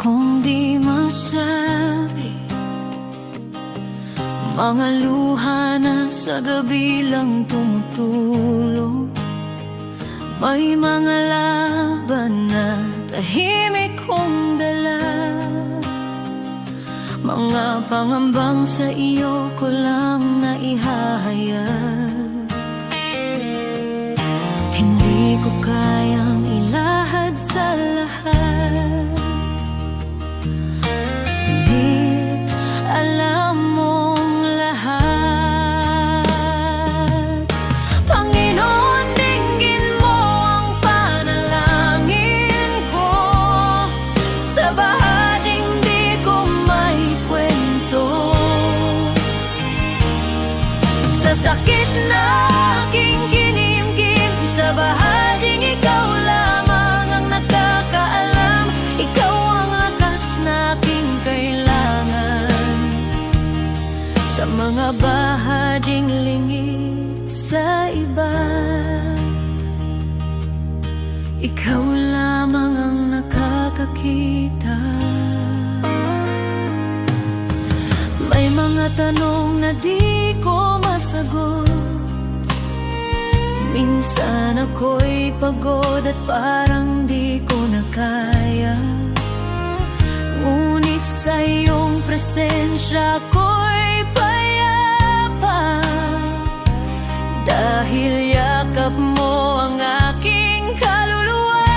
kong di masabi, mga luha na sa gabi lang tumutulong. May mga laban na tahimik kong dala, mga pangambang sa iyo ko lang naihahayag. Hindi ko kayang ilahad sa lahat, ngunit alam mong lahat. Panginoon, dinggin mo ang panalangin ko sa bahaging di ko may kwento, sa sakit na aking kinimkim, sa bahaging ikaw lamang ang nakakaalam. Ikaw ang lakas na aking kailangan, sa mga bahaging lingid sa iba. Ikaw lamang ang nakakakita. May mga tanong na di ko masagot, minsan ako'y pagod at parang di ko na kaya. Ngunit sa iyong presensya ako'y payapa, dahil yakap mo ang aking kaluluwa.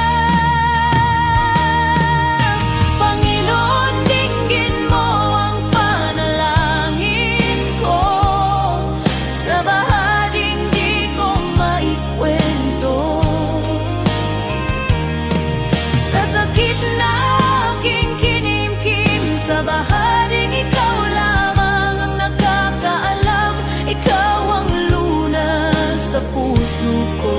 Panginoon, dinggin mo ang panalangin ko sa bahaging di ko maikwento, sa sakit na aking kinimkim, sa bahaging ikaw lamang ang nakakaalam. Ikaw ang lunas sa puso ko,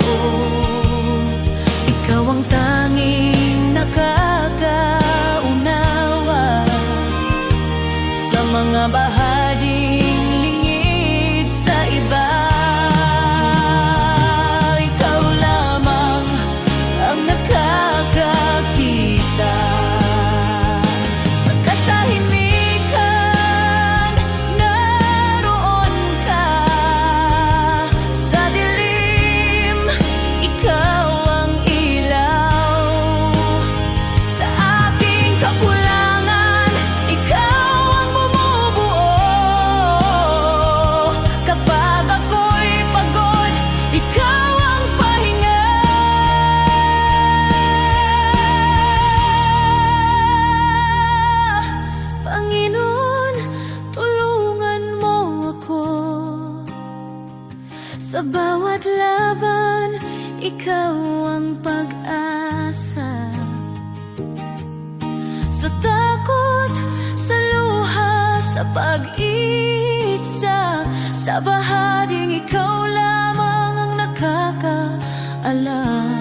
ikaw ang tanging nakakaunawa sa mga bahaging lingid sa iba. Ikaw lamang ang nakakakita, sa katahimikan naroon ka, sa dilim ikaw ang ilaw, sa aking kakulangan ikaw ang bumubuo. Kapag ako'y pagod, ikaw ang pahinga. Panginoon, tulungan mo ako sa bawat laban. Ikaw ang pag-asa, sa takot, sa luha, sa pag-isa, sa bahaging ikaw lamang ang nakakaalam.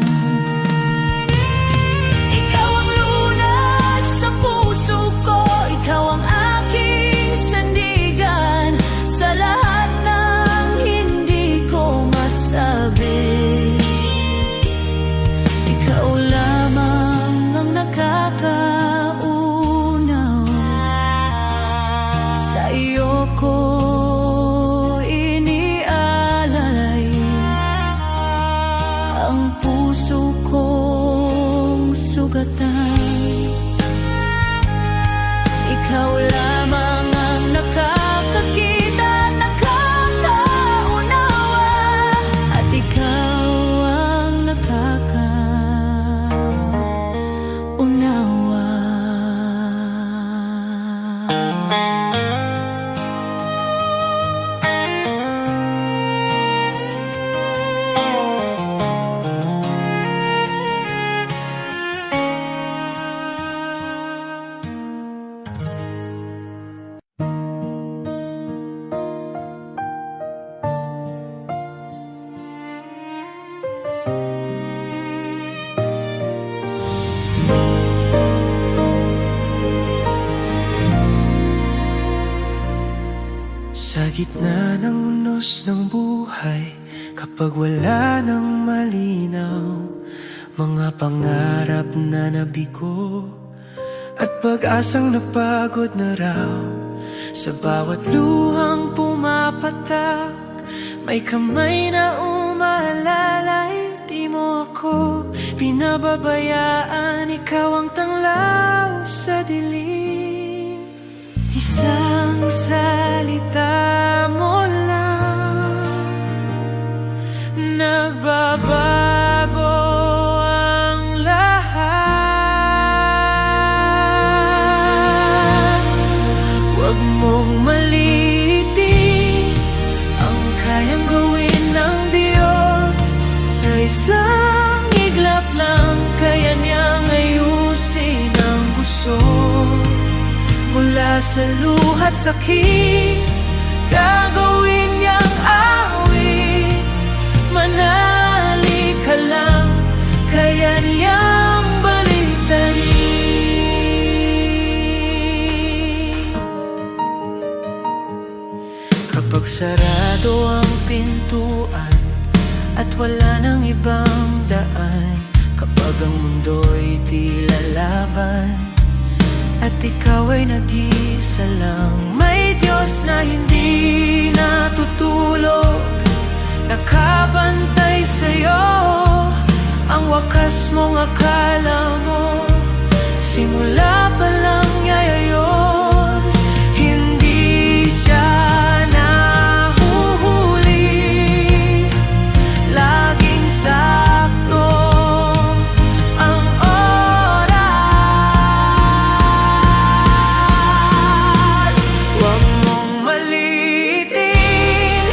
Ikaw ang lunas sa puso ko, ikaw ang aking sandigan, sa lahat ng hindi ko masabi. Ikaw lamang ang nakakaunaw, sa iyo ko inialalay ang puso kong sugatan. Ikaw lamang ang nakakakita, nakakaunawa, at ikaw ang nakakaunawa. Sa gitna ng unos ng buhay, kapag wala nang malinaw, mga pangarap na nabigo at pag-asang napagod na raw. Sa bawat luhang pumapatak, may kamay na umaalalay. Di mo ako pinababayaan, ikaw ang tanglaw sa dilim. Isang salita mo lang, nagbabago ang lahat. Huwag mong maliitin ang kayang gawin ng Diyos. Sa isang iglap lang, kaya niyang ayusin ang gusot. Mula sa luha't sakit, gagawin niyang awit. Manali ka lang, kaya niyang baliktarin. Kapag sarado ang pintuan at wala nang ibang daan, kapag ang mundo'y di lalaban at ikaw ay nag-isa lang, may Diyos na hindi natutulog, nakabantay sa'yo. Ang wakas mong akala mo, simula pa lang niya yun. Hindi siya nahuhuli, laging sakto ang oras. Huwag mong maliitin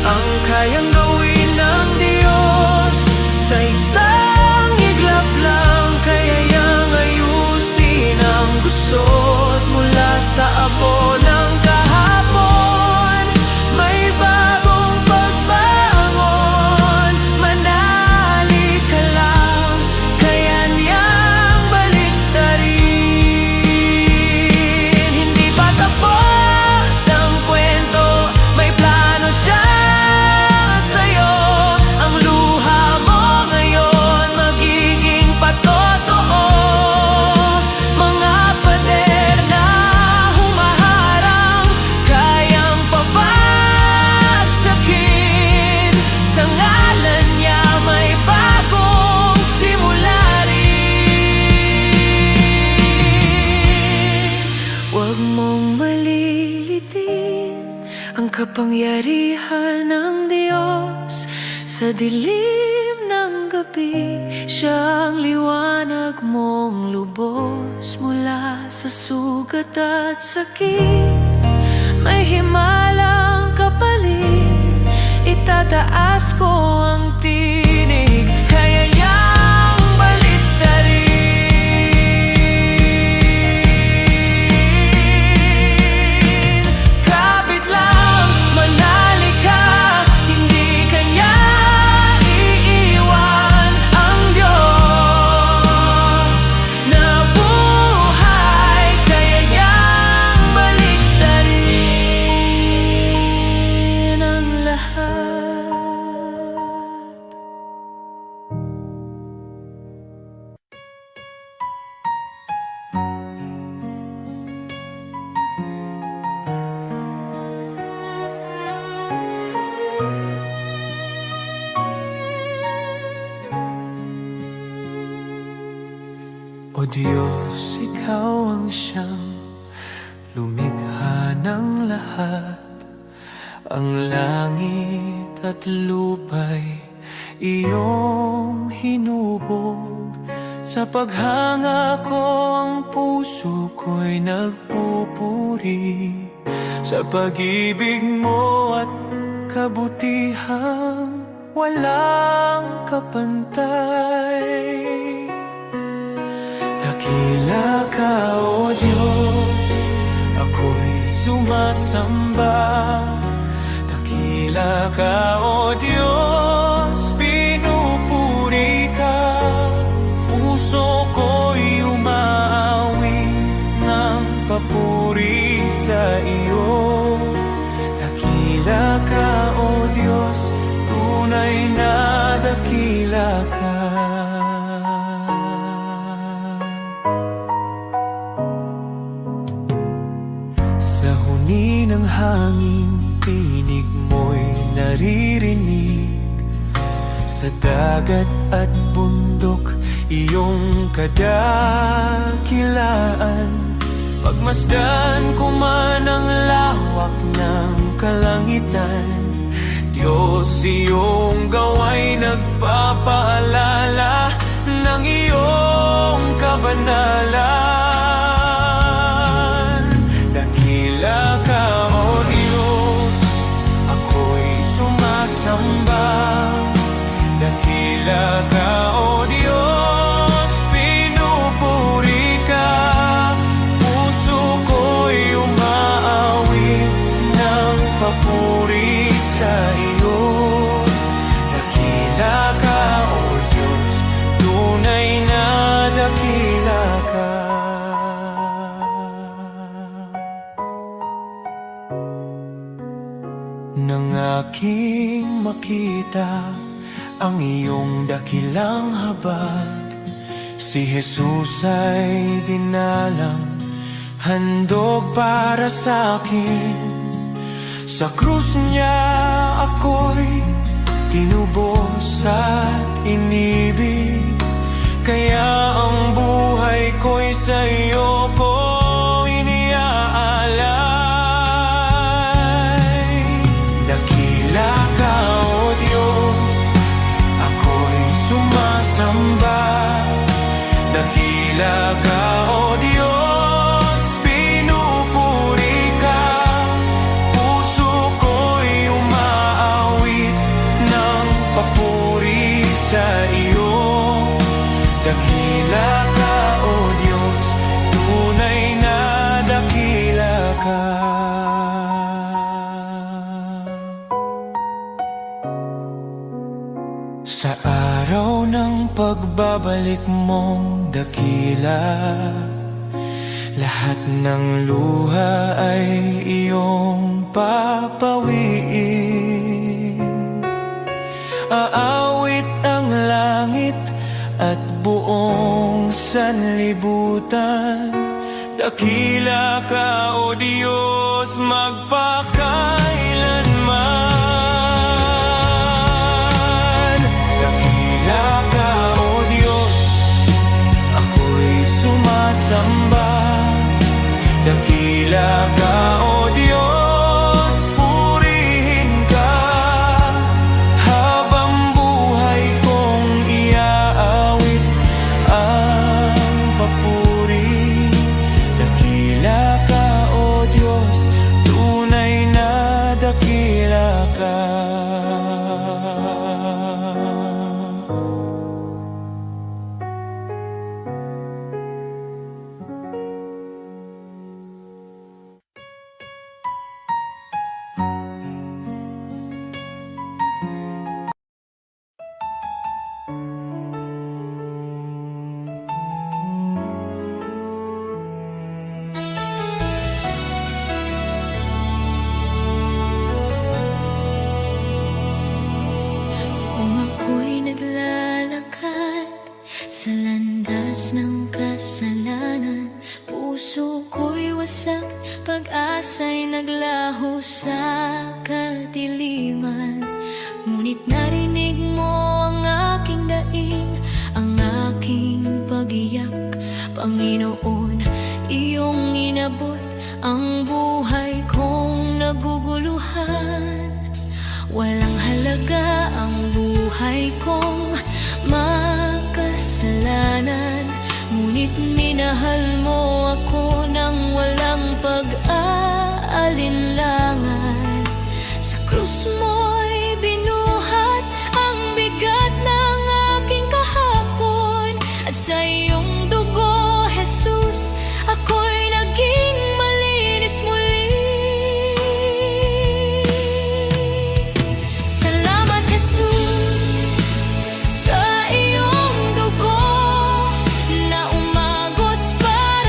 ang kayang gawin ng Diyos. Sa isang iglap lang, kaya niyang ayusin ang gusot. Mula sa abo ng kahapon, may bagong pagbangon. Manali ka lang, kaya niyang baliktarin. Hindi pa tapos ang kwento, may plano siya sa'yo. Ang luha mo ngayon magiging patotoo. Mga pader na humaharang, kayang pabagsakin. Sa ngalan niya may bagong simula rin. Huwag mong malilitin ang kapangyarihan ng Diyos. Sa dilim ng gabi, siya ang liwanag mong lubos. Mula sa sugat at sakit, may himalang kapalit. Itataas ko ang tinig, kaya niyang baliktarin. Kapit lang, manali ka, hindi ka niya iiwan. Ang Diyos na buhay, kaya niyang baliktarin ang lahat. O Diyos, ikaw ang siyang lumikha ng lahat. Ang langit at lupa'y iyong hinubog. Sa paghanga ko ang puso ko'y nagpupuri sa pag-ibig mo at kabutihang walang kapantay. Dakila ka, O Diyos, ako'y sumasamba. Dakila ka, O Diyos, pinupuri ka. Puso ko'y umaawit ng papuri sa iyo. Dakila ka, O Diyos, tunay na dakila ka. hangin, tinig mo'y naririnig. Sa dagat at bundok, iyong kadakilaan. Pagmasdan ko man ang lawak ng kalangitan, Diyos, iyong gawa'y nagpapaalala ng iyong kabanalan. Dakila ka, O Diyos, ako'y sumasamba. Dakila ka, O Diyos, pinupuri ka. Puso ko'y umaawit ng papuri sa iyo. Dakila ka, O Diyos, tunay na dakila ka. Nang aking makita ang iyong dakilang habag, si Jesus ay dinalang, handog para sa akin. Sa krus niya ako'y tinubos at inibig, kaya ang buhay ko'y sa iyo ko iniaalay. Dakila ka, O Diyos, ako'y sumasamba. Dakila ka, O Diyos, pinupuri ka. Puso ko'y umaawit ng papuri sa iyo. Dakila ka, O Diyos, tunay na dakila ka. Sa araw ng pagbabalik mong dakila, lahat ng luha ay iyong papawiin. Aawit ang langit at buong sanlibutan. Dakila ka, O Diyos, magpakailanman. Dakila ka, O Diyos, ako'y sumasamba. Dakila ka, O Diyos, purihin ka. Habang buhay kong iaawit ang papuri. Dakila ka, O Diyos, tunay na dakila ka. Kung ako'y naglalakad sa landas ng kasalanan, puso ko'y wasak, pag-asa'y naglaho sa kadiliman. Ngunit narinig mo ang aking daing, ang aking pag-iyak. Panginoon, iyong inabot ang buhay kong naguguluhan. Walang halaga ang buhay kong makasalanan, ngunit minahal mo ako ng walang pag-aalinlangan. Sa krus mo'y binuhat ang bigat ng aking kahapon, at sa iyong dugo, Jesus, ako'y naging malinis muli. Salamat, Jesus, sa iyong dugo na umagos para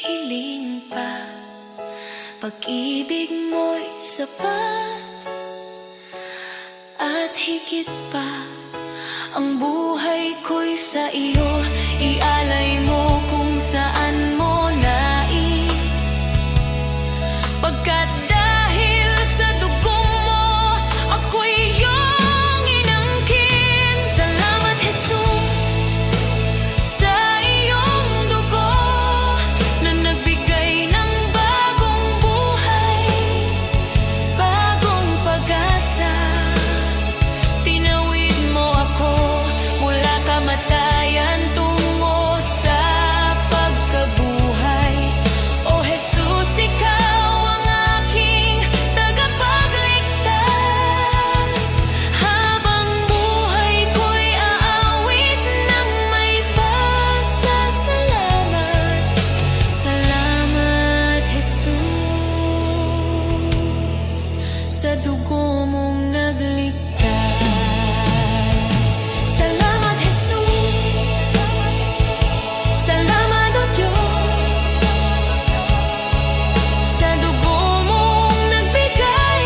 hiling pa. Pag-ibig mo'y sapat at higit pa. Ang buhay ko'y sa iyo, ialay mo kung saan mo nais. Pagkat dahil sa dugo mo, ako'y iyong inangkin. Salamat, Jesus, sa iyong dugo na nagbigay ng bagong buhay, bagong pag-asa. Tinawid mo ako mula kamatayan tungo sa pagkabuhay. O Jesus, ikaw ang aking tagapagligtas. Habang buhay ko'y aawit ng may pasasalamat. Salamat, Jesus, sa dugo mong nagligtas. Salamat, Jesus. Salamat, O Diyos, sa dugo mong nagbigay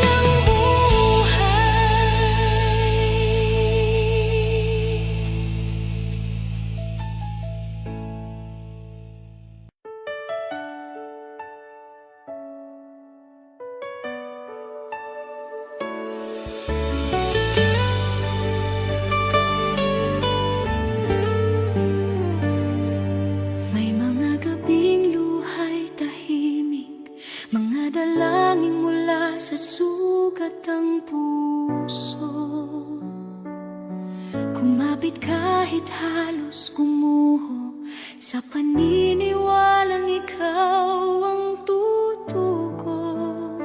ng buhay. May mga gabing luhay tahimik, mga dalangin mula sa sugat ng puso. Kumapit kahit halos gumuho, sa paniniwalang ikaw ang tutugon.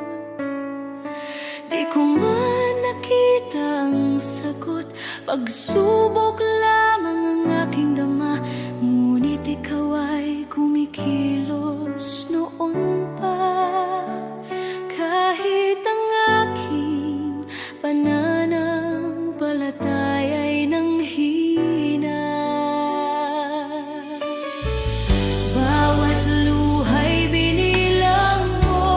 Di ko man nakita ang sagot, pagsubok lamang ang aking dama. Ngunit ikaw ay kumikilos noon pa. Kahit ang aking pananampalataya ay nanghina. Bawat luhay binilang mo,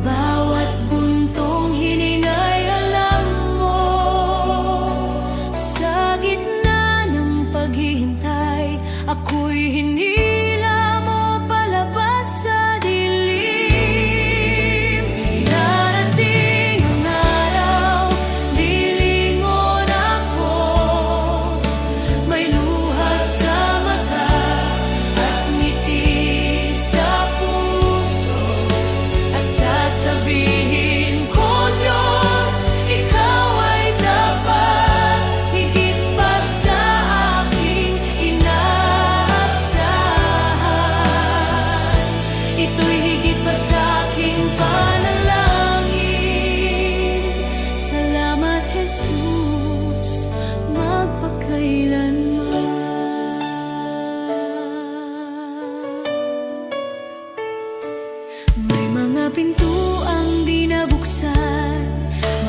bawat buntong hiningay alam mo. Sa gitna ng paghihintay, ako'y hinila mo palabas sa dilim. Darating ang araw, lilingon ako. May luha sa mata at ngiti sa puso. At sasabihin ko, Diyos, ikaw ay dapat. Higit pa sa aking inaasahan. Ito'y higit pa sa aking panalangin. Salamat, Jesus, magpakailanman. May mga pintuang di nabuksan,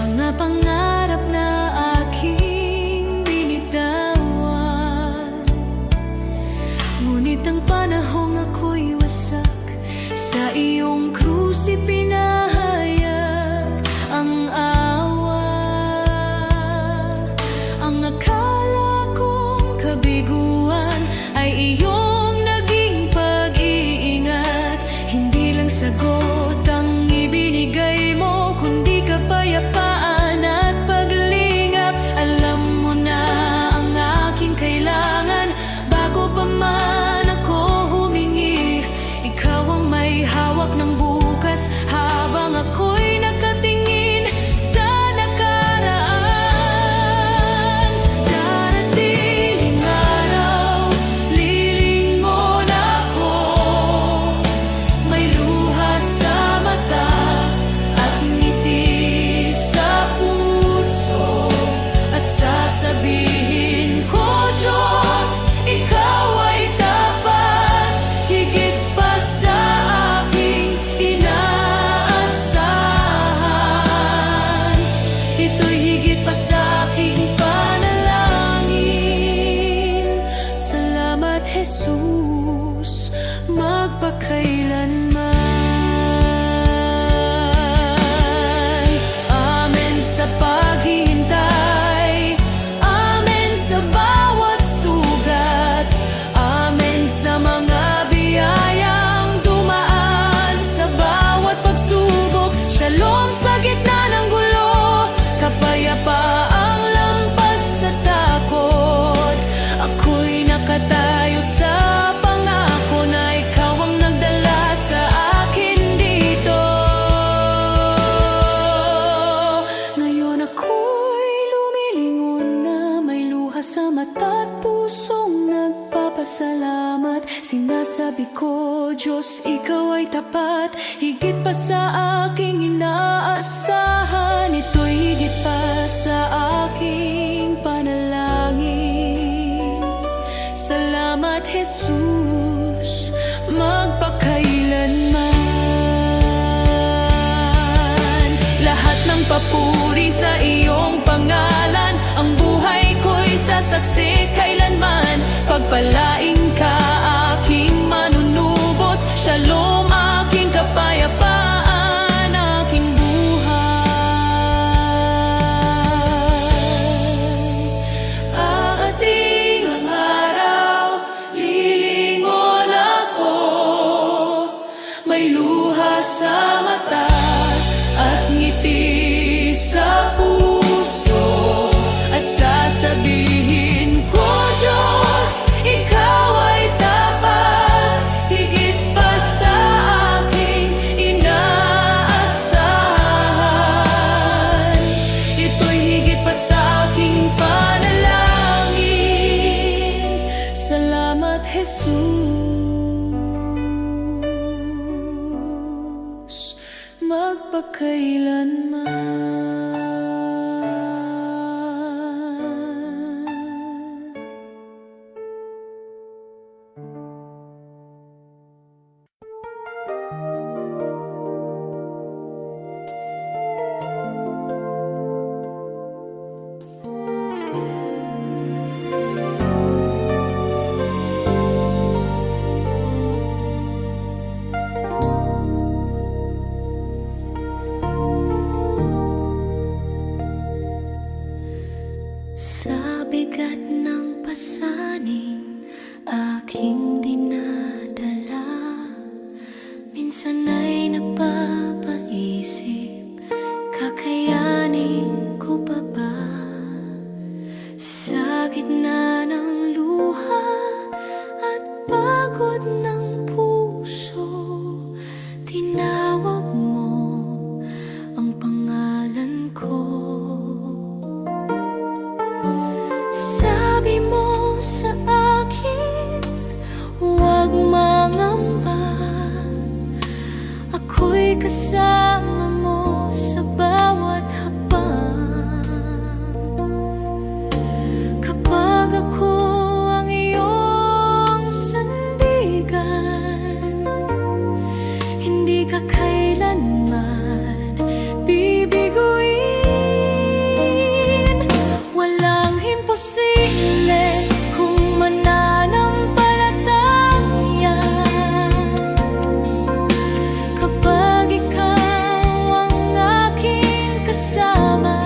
mga pangarap na aking binitawan. Ngunit ang panahong ako'y wasak, sa iyong krus ipinahayag ang awa. Ang akala kong kabiguan ay iyong naging pag-iingat. Hindi lang sagot ang ibinigay mo, kundi kapayapaan at paglingap. Alam mo na ang aking kailangan bago pa man ako humingi. Ikaw ang may hawak ng bukas habang Jesus, magpakailanman. Amen sa paghihintay, amen sa bawat sugat, amen sa mga biyayang dumaan sa bawat pagsubok. Shalom sa gitna ng gulo, kapayapaang lampas sa takot. Ako'y nakatayo sa pangako na ikaw ang nagdala sa akin dito. Ngayon ako'y lumilingon na may luha sa mata at pusong nagpapasalamat. Sinasabi ko, Diyos, ikaw ay tapat, higit pa sa aking inaasahan. Ito'y higit pa sa aking panalangin. Salamat, Jesus, magpakailanman. Lahat ng papuri sa iyong pangalan, ang buhay ko'y sasaksi kailanman. Pagpalain ka, aking manunubos. Shalom, aking kapayapaan, aking buhay. Aating ang araw, lilingon ako, may luha sa mata at ngiti sa puso, at sasabihin ko, Diyos, ikaw ay tapat, higit pa sa aking inaasahan. Ito'y higit pa sa aking panalangin. Salamat, Jesus, magpakailanman. Sa bigat ng pasaning aking dinadala, minsan ay napapaisip, kakayanin ko pa ba? Sa gitna ng luha at pagod ng puso, tinawag mo ang pangalan ko. Sabi mo sa akin, huwag mangamba, ako'y kasama mo sa bawat hakbang. Kapag ako ang iyong sandigan, hindi ka kailanman bibiguin. Walang imposible kung mananampalataya. Kapag ikaw ang aking kasama,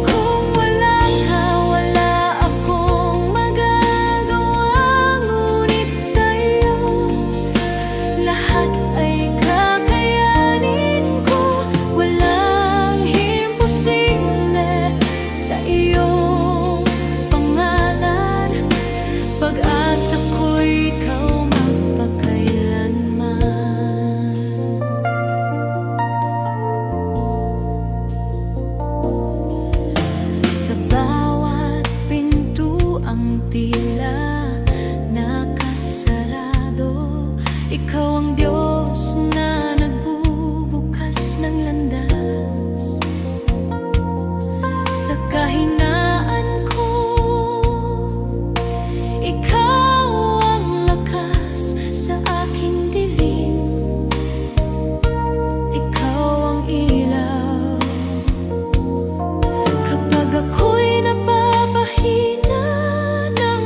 kung wala ka, wala akong magagawa. Ngunit sa'yo, lahat ay kakayanin ko. Walang imposible sa iyong pangalan. Pag-asa ko'y ikaw magpakailanman. Sa bawat pintuang tila nakasarado, ikaw ang Diyos na nagbubukas ng landas. Sa kahinaan ko, ikaw ang lakas sa aking dilim. Ikaw ang ilaw kapag ako'y napapahina ng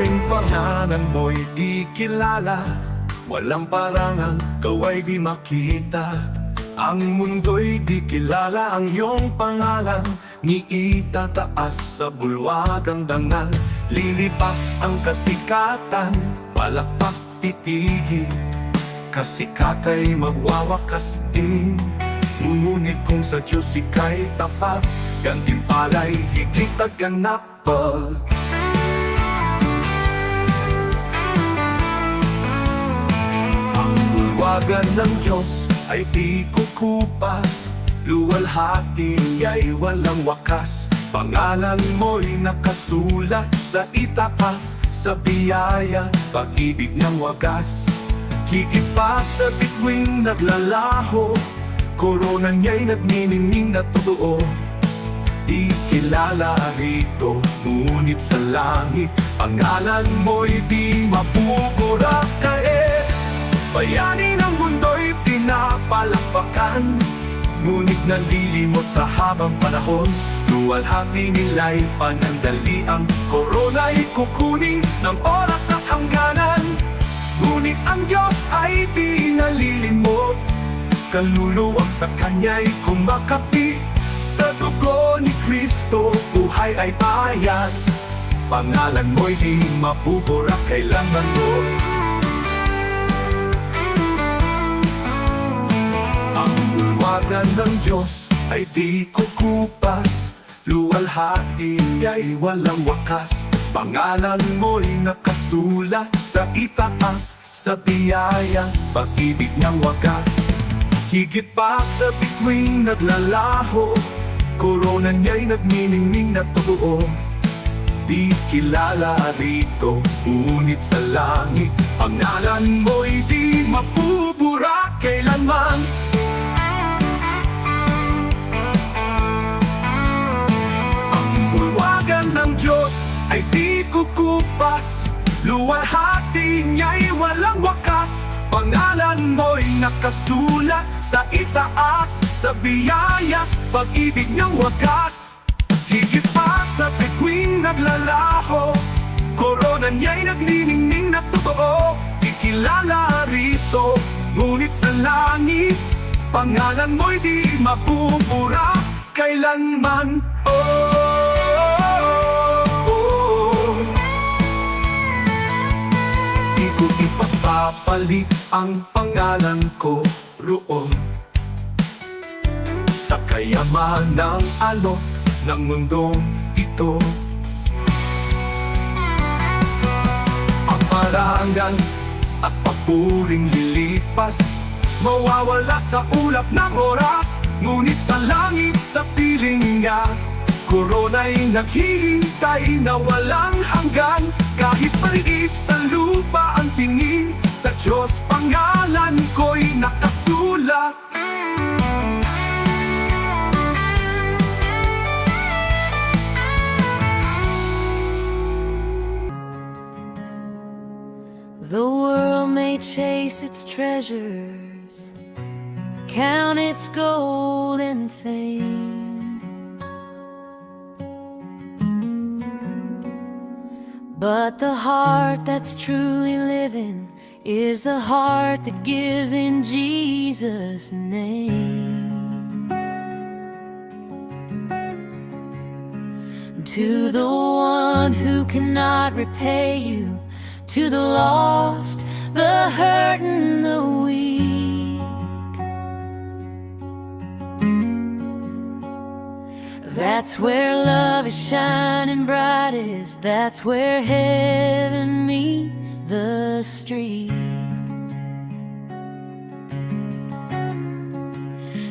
tuwing pangalan mo'y di kilala, walang parangal, kaway di makita. Ang mundo'y di kilala ang iyong pangalan, ni itataas sa bulwagang dangal. Lilipas ang kasikatan, palakpak titigil, kasikatay magwawakas din. Ngunit kung sa Diyos ika'y tapat, gantimpala'y higit at ganapal. Ang bulwagan ng Diyos ay di kukupas, luwalhati ay walang wakas. Pangalan mo'y nakasulat sa itaas, sa biyaya, pag-ibig ng wagas. Higit pa sa bituing naglalaho, korona niya'y nagniningning na totoo. Di kilala rito, ngunit sa langit, pangalan mo'y di mapupura. Kahit bayani ng mundo'y pinapalakpakan, ngunit nalilimot sa habang panahon. Luwalhati nila'y panandali, ang korona'y kukunin ng oras at hangganan. Ngunit ang Diyos ay di nalilimot, kaluluwang sa Kanya'y kumakapi. Sa dugo ni Kristo, buhay ay bayan. Pangalan mo'y di mapupura kailanman mo. Ang bulwagan ng Diyos ay di kukupas, luwalhati ay walang wakas. Pangalan mo'y nakasulat sa itaas, sa biyaya, pag-ibig ng wagas. Higit pa sa bituing naglalaho, korona niya'y nagniningning na totoo. Di kilala rito, ngunit sa langit, pangalan mo'y di mapupura kailanman. Ang bulwagan ng Diyos ay di kukupas, luwalhati niya'y walang wakas. Pangalan mo'y nakasulat sa itaas, sa biyaya, pag-ibig ng wagas. Higit pa sa bituing naglalaho, korona niya'y nagniningning na totoo. Di kilala rito, ngunit sa langit, pangalan mo'y di mapupura kailanman. Di ko ipapapalit ang pangalan ko roon sa kayamanang alok ng mundong ito. Ang parangal at papuring lilipas, mawawala sa ulap ng oras. Ngunit sa langit, sa piling niya, korona'y naghihintay na walang hanggan. Kahit maliit sa lupa ang tingin, sa Diyos pangalan ko'y nakasulat. The world may chase its treasures, count its gold and fame, but the heart that's truly living is the heart that gives in Jesus' name. To the one who cannot repay you, to the lost, the hurt and the weak, that's where love is shining brightest. That's where heaven meets the street.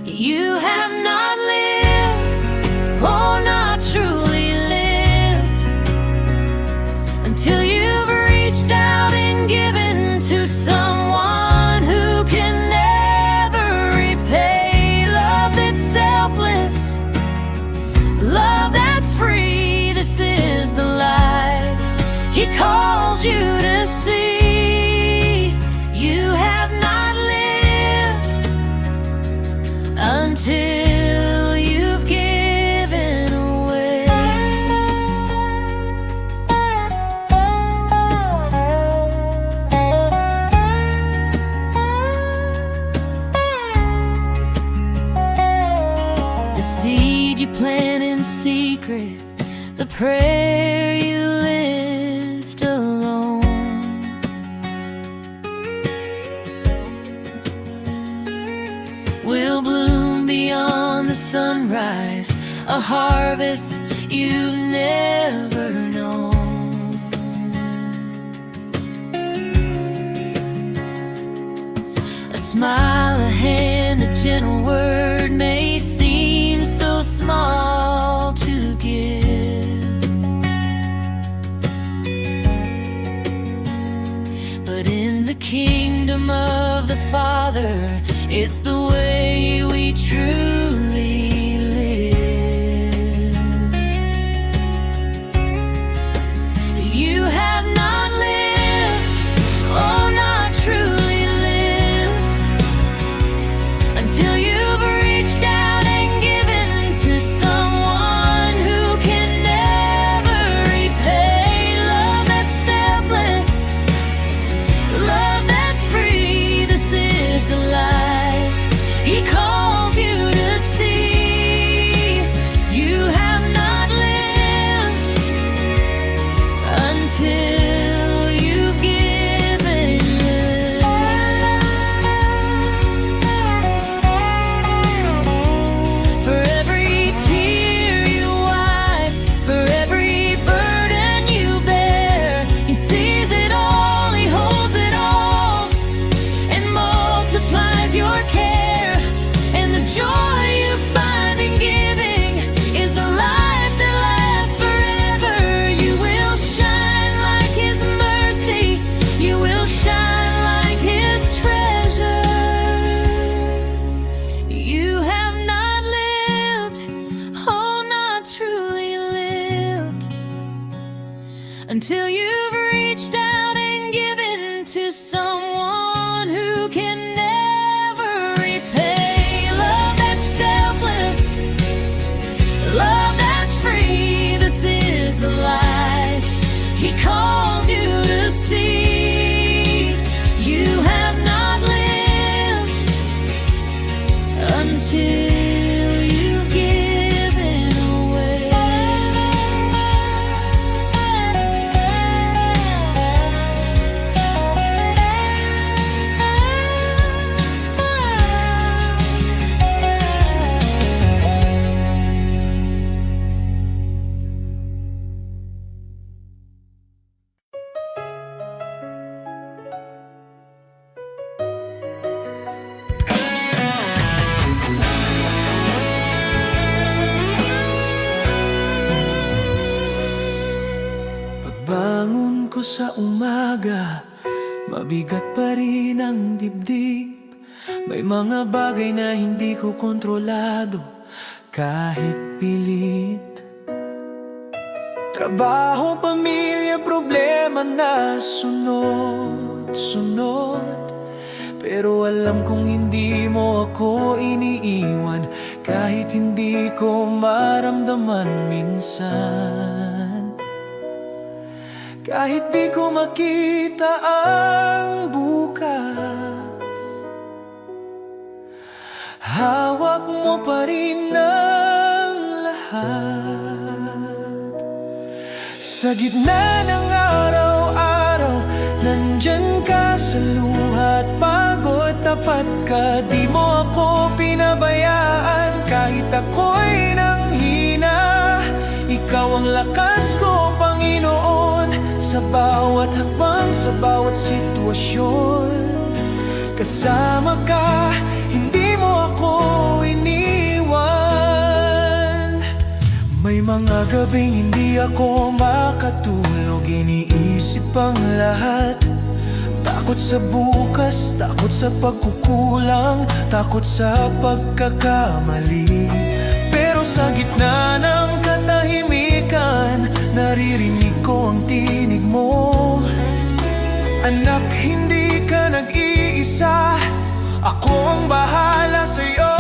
You have not lived, oh, not truly lived, until you've reached out and given to someone who can never repay. Love that's selfless, love that's free. This is the life He calls you to see. You have not lived until where you lived alone. Will bloom beyond the sunrise, a harvest you've never known. A smile, a hand, a gentle word may seem so small to give, but in the kingdom of the Father, it's the way we truly live. You have not lived, oh, not truly lived, until you've reached out and given to someone who can never repay. Love that's selfless, love that's free. This is the life He calls you to see. You have not lived until you've given. For every tear you wipe, for every burden you bear, He sees it all, He holds it all, and multiplies your care. And the joy you find in giving is the life that lasts forever. You will shine like His mercy, you will shine like His treasure. You have not lived, oh, not truly lived, until you've reached out and given to someone who can never repay. Love that's selfless, love that's free. This is the life He calls you to see. You have not lived until you've given away. Pagbangon ko sa umaga, mabigat pa rin ang dibdib. May mga bagay na hindi ko kontrolado, kahit pilit. Trabaho, pamilya, problema na sunod-sunod. Pero alam kong hindi mo ako iniiwan, kahit hindi ko maramdaman minsan. Kahit di ko makita ang bukas, hawak mo pa rin ang lahat. Sa gitna ng araw-araw, nandyan ka sa luha at pagod. Tapat ka, di mo ako pinabayaan. Kahit ako'y nanghina, Ikaw ang lakas ko, Panginoon. Sa bawat hakbang, sa bawat sitwasyon, kasama ka, hindi mo ako iniwan. May mga gabing hindi ako makatulog, iniisip ang lahat. Takot sa bukas, takot sa pagkukulang, takot sa pagkakamali. Pero sa gitna ng katahimikan, naririnig ko ang tinig mo. Anak, hindi ka nag-iisa, ako ang bahala sa'yo.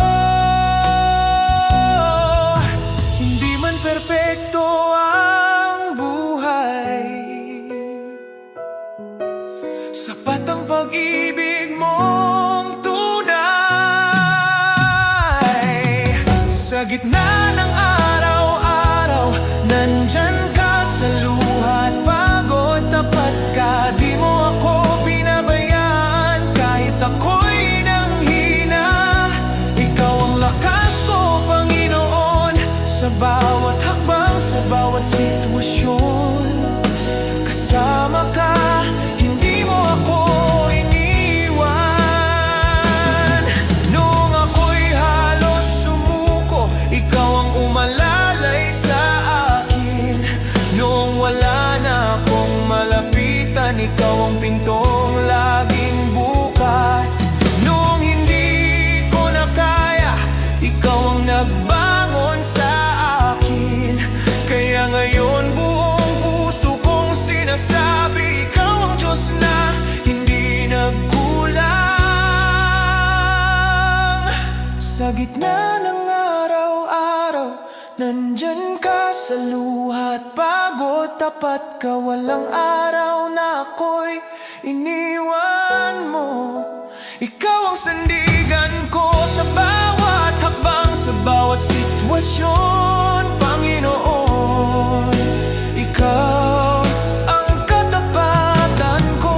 Hindi man perpekto ang buhay, sapat ang pag-ibig mong tunay. Sa gitna ng araw-araw, nandyan ka sa minsan ikaw ang pintong laging bukas. Nung hindi ko na kaya, ikaw ang nagbangon sa akin. Kaya ngayon buong puso kong sinasabi, ikaw ang Diyos na hindi nagkulang. Sa gitna ng araw-araw, nandyan ka sa luhat, pagod, tapat ka, walang araw na ako'y iniwan mo. Ikaw ang sandigan ko sa bawat hakbang, sa bawat sitwasyon, Panginoon. Ikaw ang katapatan ko.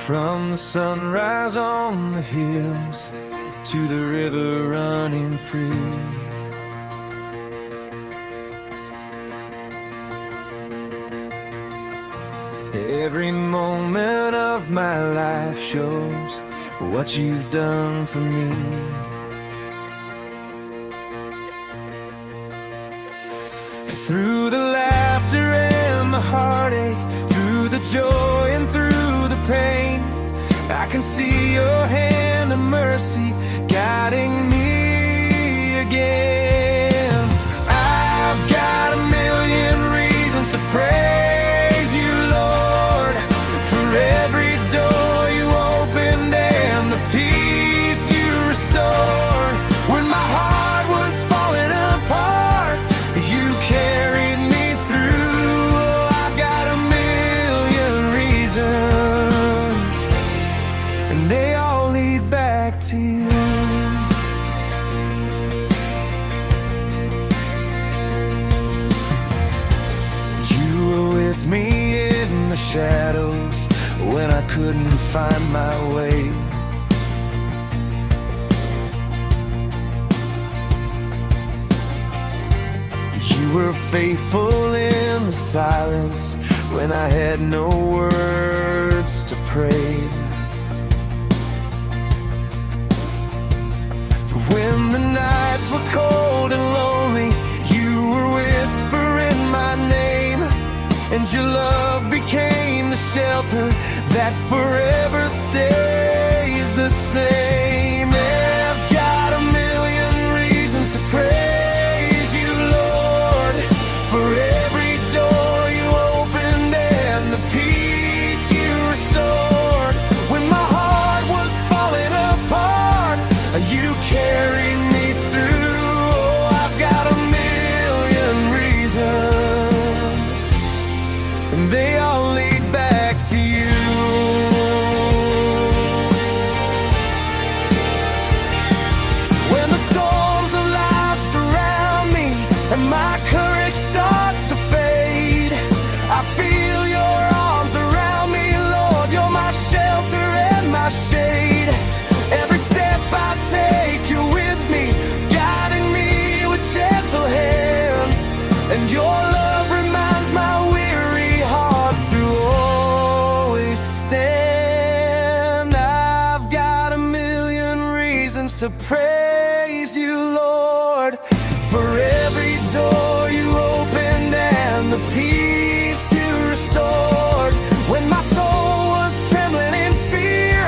From the sunrise on the hills to the river running free, every moment of my life shows what you've done for me. Through the laughter and the heartache, through the joy and through the pain, I can see your hand of mercy guiding me again. I've got a million reasons to praise you, Lord, for every door you opened and the peace you restored. When my heart was falling apart, you carried me through. Oh, I've got a million reasons, and they all lead back to you. You were with me in the shadows when I couldn't find my way. You were faithful in the silence when I had no words to pray. When the nights were cold and lonely, you were whispering my name, and your love became the shelter that forever stays the same. I've got a million reasons to praise you, Lord, for every door you opened and the peace you restored. When my heart was falling apart, you carried me through. Oh, I've got a million reasons, and they all lead back to you. When the storms of life surround me and my courage starts to fade, I feel your arms around me, Lord. You're my shelter and my shade. Every step I take, you're with me, guiding me with gentle hands, and your love reminds my weary heart to always stand. I've got a million reasons to praise you, Lord, for every door you opened and the peace you restored. When my soul was trembling in fear,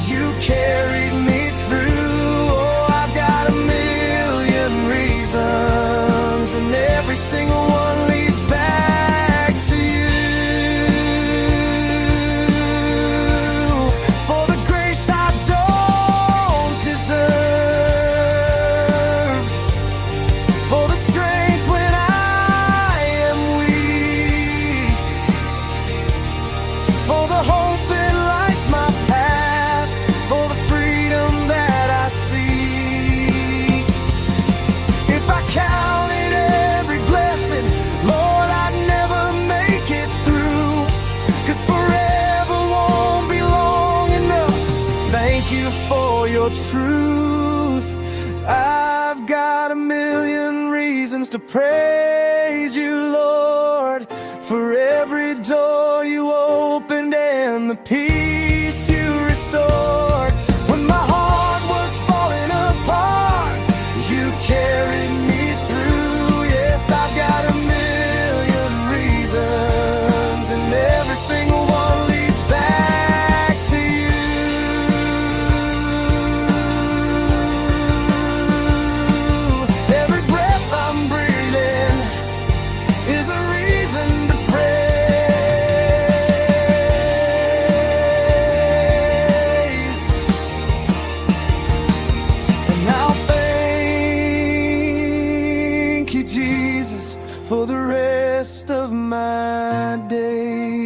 you carried me through. Oh, I've got a million reasons, and every single one leads back to you. For the grace I don't deserve, for the strength when I am weak, for the hope that lights my path, for the freedom that I see. If I counted every blessing, Lord, I'd never make it through, 'cause forever won't be long enough to thank you for your truth. I've got a million reasons to praise you, Lord, for every door you opened and the peace you restored. When my heart was falling apart, you carried me through. Yes, I've got a million reasons, and every single one leads back to you. Every breath I'm breathing is a reason to praise. And I'll thank you, Jesus, for the rest of my days.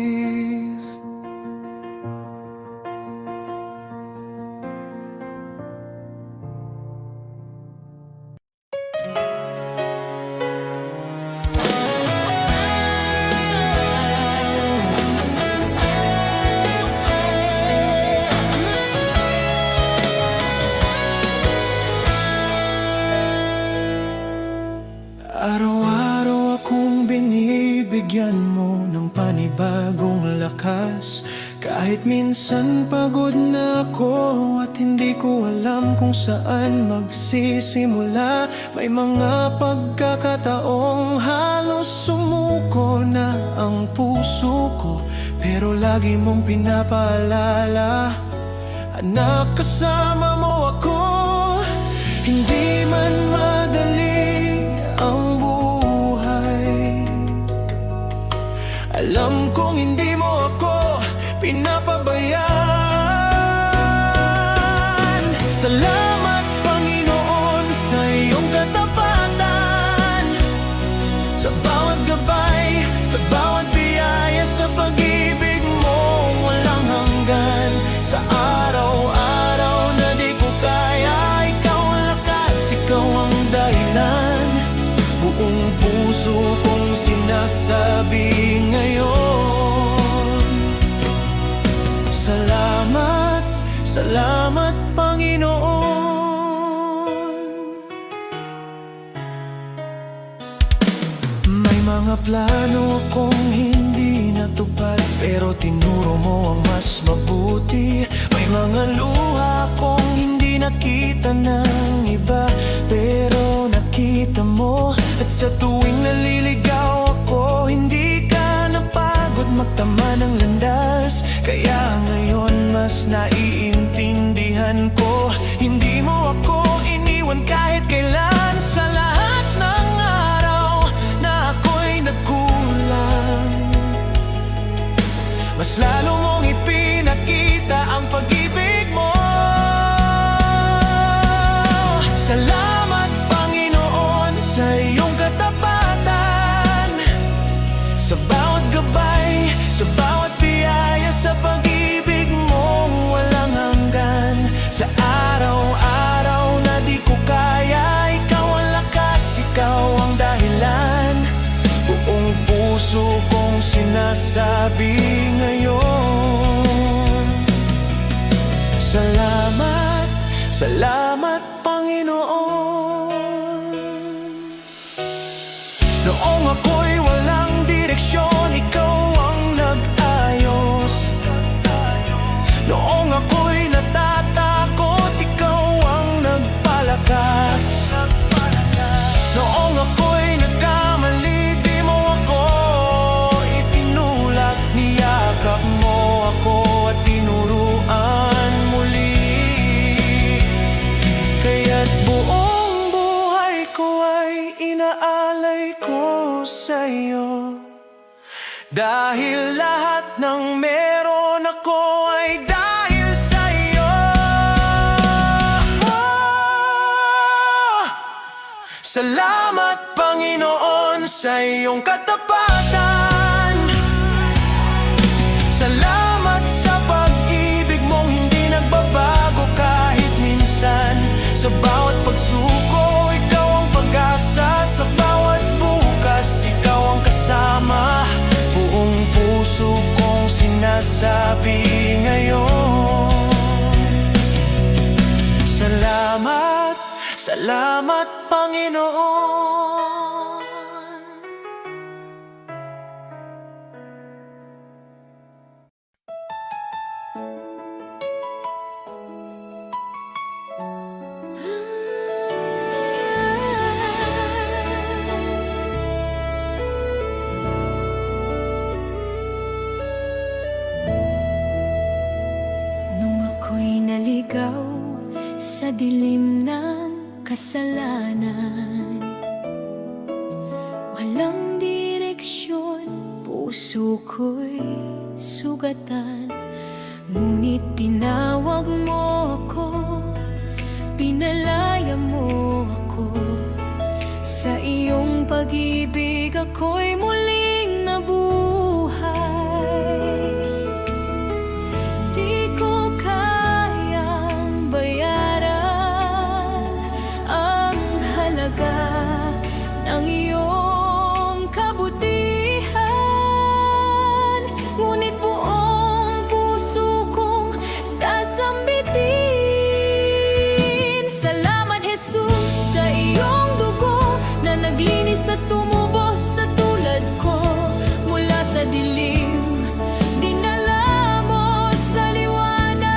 Araw-araw akong binibigyan mo ng panibagong lakas. Kahit minsan pagod na ako at hindi ko alam kung saan magsisimula. May mga pagkakataong halos sumuko na ang puso ko, pero lagi mong pinapaalala, anak, kasama mo ako. Hindi man madali ang buhay, alam kong hindi mo ako pinapabayaan. Salamat, Panginoon, sa iyong katapatan, sa bawat gabay, sa bawat biyaya, sa pag-ibig mo walang hanggan. Sa araw-araw na di ko kaya, ikaw ang lakas, ikaw ang dahilan. Buong puso kong sinasabi ngayon, salamat, salamat, Panginoon. May mga plano akong hindi natupad, pero tinuro mo ang mas mabuti. May mga luha akong hindi nakita ng iba, pero nakita mo. At sa tuwing naliligaw ako, hindi ka napagod magtama ng landas. Kaya ngayon mas naiintindihan ko, hindi mo ako iniwan kahit kailan. Sa lahat ng araw na ako'y nagkulang, mas lalo mong ipinakita ang pag-ibig mo. Salamat, Panginoon, sa iyong katapatan, sa bawat gabay, sa bawat biyaya, sa pag-ibig mo walang hanggan. Sa araw-araw na di ko kaya, ikaw ang lakas, ikaw ang dahilan. Buong puso kong sinasabi ngayon, salamat, salamat, Panginoon. Noong ako'y walang direksyon, ikaw ang nag-ayos. Noong ako'y natatakot, ikaw ang nagpalakas. Noong ako'y nagkamali, di mo ako itinulak. Niyakap mo ako at tinuruan muli. Kaya't buong buhay ko ay inaalay ko sa iyo, dahil lahat ng meron ako ay dahil sa iyo. Salamat, Panginoon, sa iyong katapatan. Salamat sa pag-ibig mong hindi nagbabago kahit minsan. Sa bawat pagsuko, ikaw ang pag-asa. Sa bawat bukas, ikaw ang kasama. Buong puso kong sinasabi ngayon, Salamat, Panginoon. Nung ako'y naligaw sa dilim ng kasalanan, walang direksyon, puso ko'y sugatan. Ngunit tinawag mo ako, pinalaya mo ako. Sa iyong pag-ibig ako'y muling nabuhay. Di ko kayang bayaran ang halaga ng iyong kabutihan, ngunit buong puso kong sasambitin. Salamat, Jesus, sa iyong dugo na naglinis at tumubos sa tulad ko. Mula sa dilim, dinala mo sa liwanag.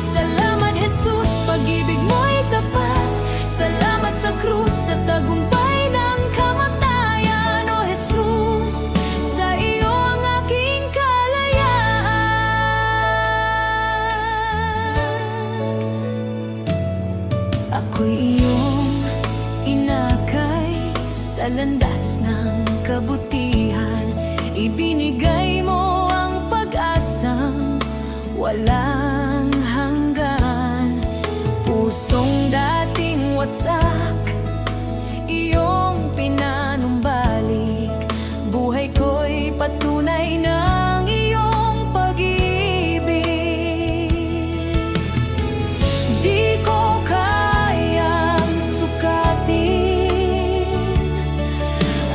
Salamat, Jesus, pag-ibig mo'y tapat. Salamat sa krus, sa tagumpay ng kamatayan. O Jesus, sa iyo ang aking kalayaan. Ako'y iyong inakay sa landas ng kabutihan. Ibinigay mo ang pag-asang walang hanggan. Pusong dating wasak, iyong pinanumbalik. Buhay ko'y patunay ng iyong pag-ibig. Di ko kayang sukatin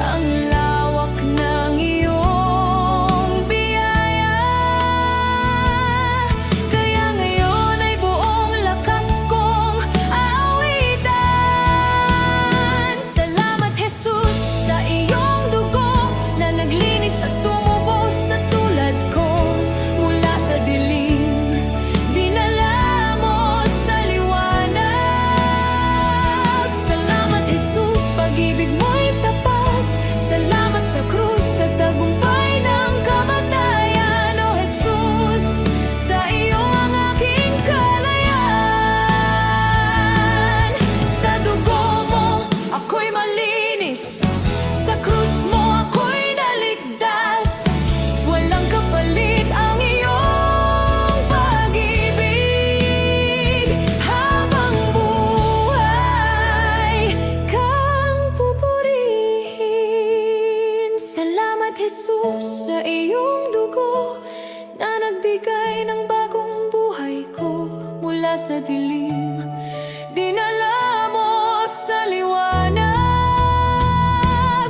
ang lawak ng iyong biyaya. Kaya ngayon ay buong lakas kong awitan. Salamat, Jesus, sa iyong dugo na naglinis at tumubos sa tulad ko. Mula sa dilim, dinala mo sa liwanag. Salamat, Jesus, pag-ibig mo'y tapat. Salamat sa krus, sa tagumpay ng kamatayan. O Jesus, sa iyo ang aking kalayaan. Sa dugo mo ako'y malinis, sa krus mo ako'y naligtas. Walang kapalit ang iyong pag-ibig. Habang buhay kang pupurihin. Salamat, Jesus, sa iyong dugo na nagbigay ng bagong buhay ko. Mula sa dilim, dinala mo sa liwanag.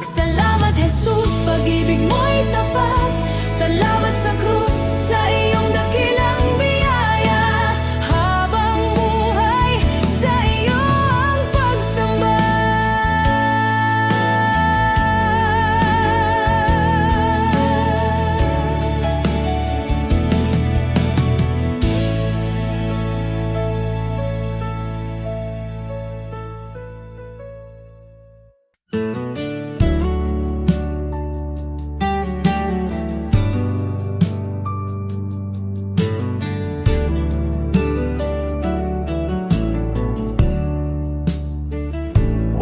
Salamat, Jesus, pag-ibig mo'y tapat. Salamat sa krus, sa iyong dakilang biyaya. Habang buhay, sa iyo ang pagsamba.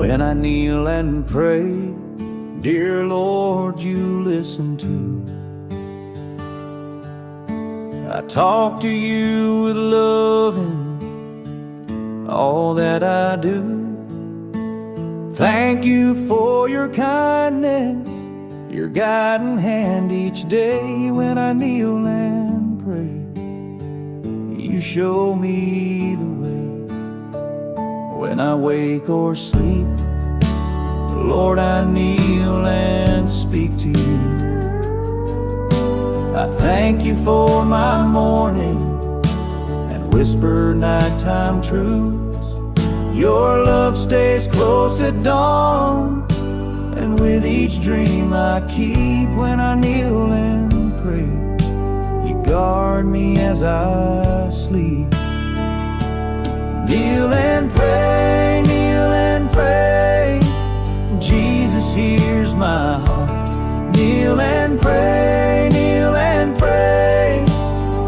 When I kneel and pray, dear Lord, you listen too. I talk to you with love in all that I do. Thank you for your kindness, your guiding hand each day. When I kneel and pray, you show me the way. When I wake or sleep, Lord, I kneel and speak to you. I thank you for my morning and whisper nighttime truths. Your love stays close at dawn, and with each dream I keep when I kneel and pray, you guard me as I sleep. Kneel and pray, kneel and pray, Jesus hears my heart. Kneel and pray, kneel and pray,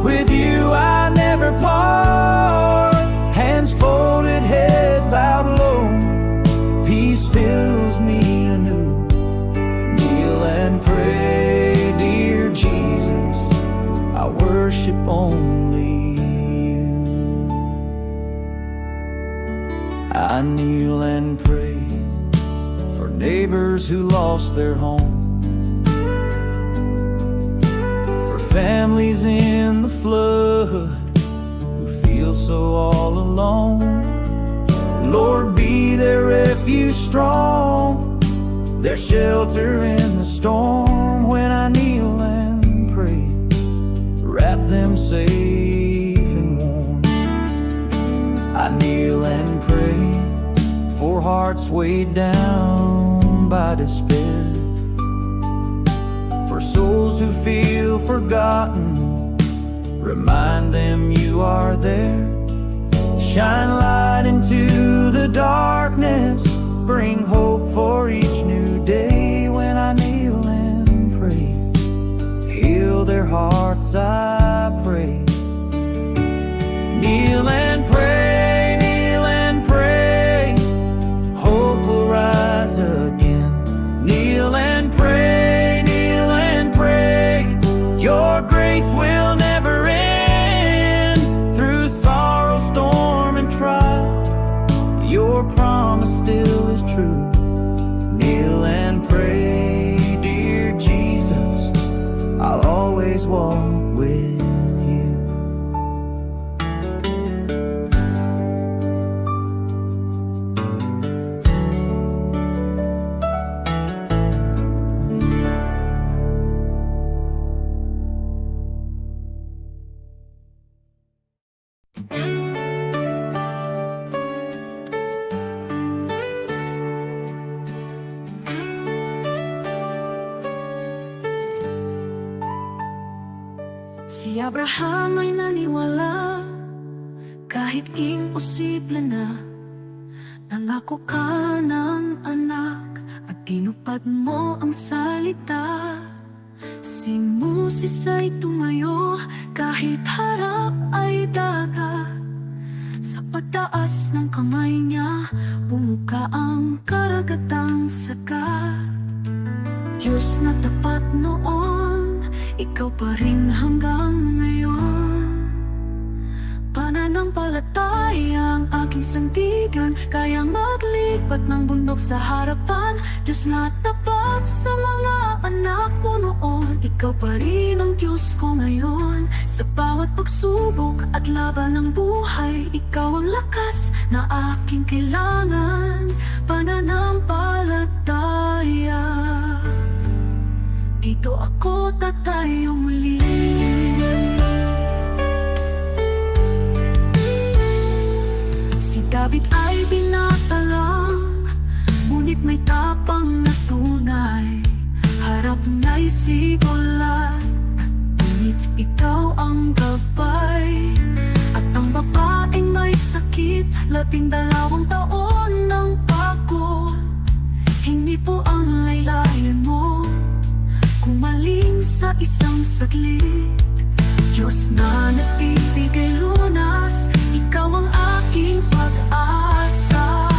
with you I never part. Hands folded, head bowed low, peace fills me anew. Kneel and pray, dear Jesus, I worship only you. I kneel and pray for neighbors who lost their home, for families in the flood who feel so all alone. Lord, be their refuge strong, their shelter in the storm. When I kneel and pray, wrap them safe and warm. I kneel and pray for hearts weighed down by despair, for souls who feel forgotten, remind them you are there. Shine light into the darkness, bring hope for each new day. When I kneel and pray, heal their hearts, I pray. Kneel and pray, kneel and pray, hope will rise again. Kneel and pray, kneel and pray, your grace will never end. Through sorrow, storm and trial, your promise still is true. Kneel and pray, dear Jesus, I'll always walk with you. Si Abraham ay naniwala, kahit imposible na. Nangako ka ng anak at tinupad mo ang salita. Si Moses ay tumayo kahit harap ay dagat. Sa pagtaas ng kamay niya, bumuka ang karagatang sagat. Diyos na tapat noon, ikaw pa rin hanggang ngayon. Pananampalataya ang aking sandigan, kayang maglipat ng bundok sa harapan. Diyos na tapat sa mga anak mo noon, ikaw pa rin ang Diyos ko ngayon. Sa bawat pagsubok at laban ng buhay, ikaw ang lakas na aking kailangan. Pananampalataya, dito ako tatayo muli. Si David ay binatalang, ngunit may tapang na tunay. Harap na'y si Goliath, ngunit ikaw ang gabay. At ang babaeng may sakit, 12 taon ng pagod. Hindi po ang laylayan mo kumaling sa isang saglit. Diyos na nagbibigay lunas, ikaw ang aking pag-asa.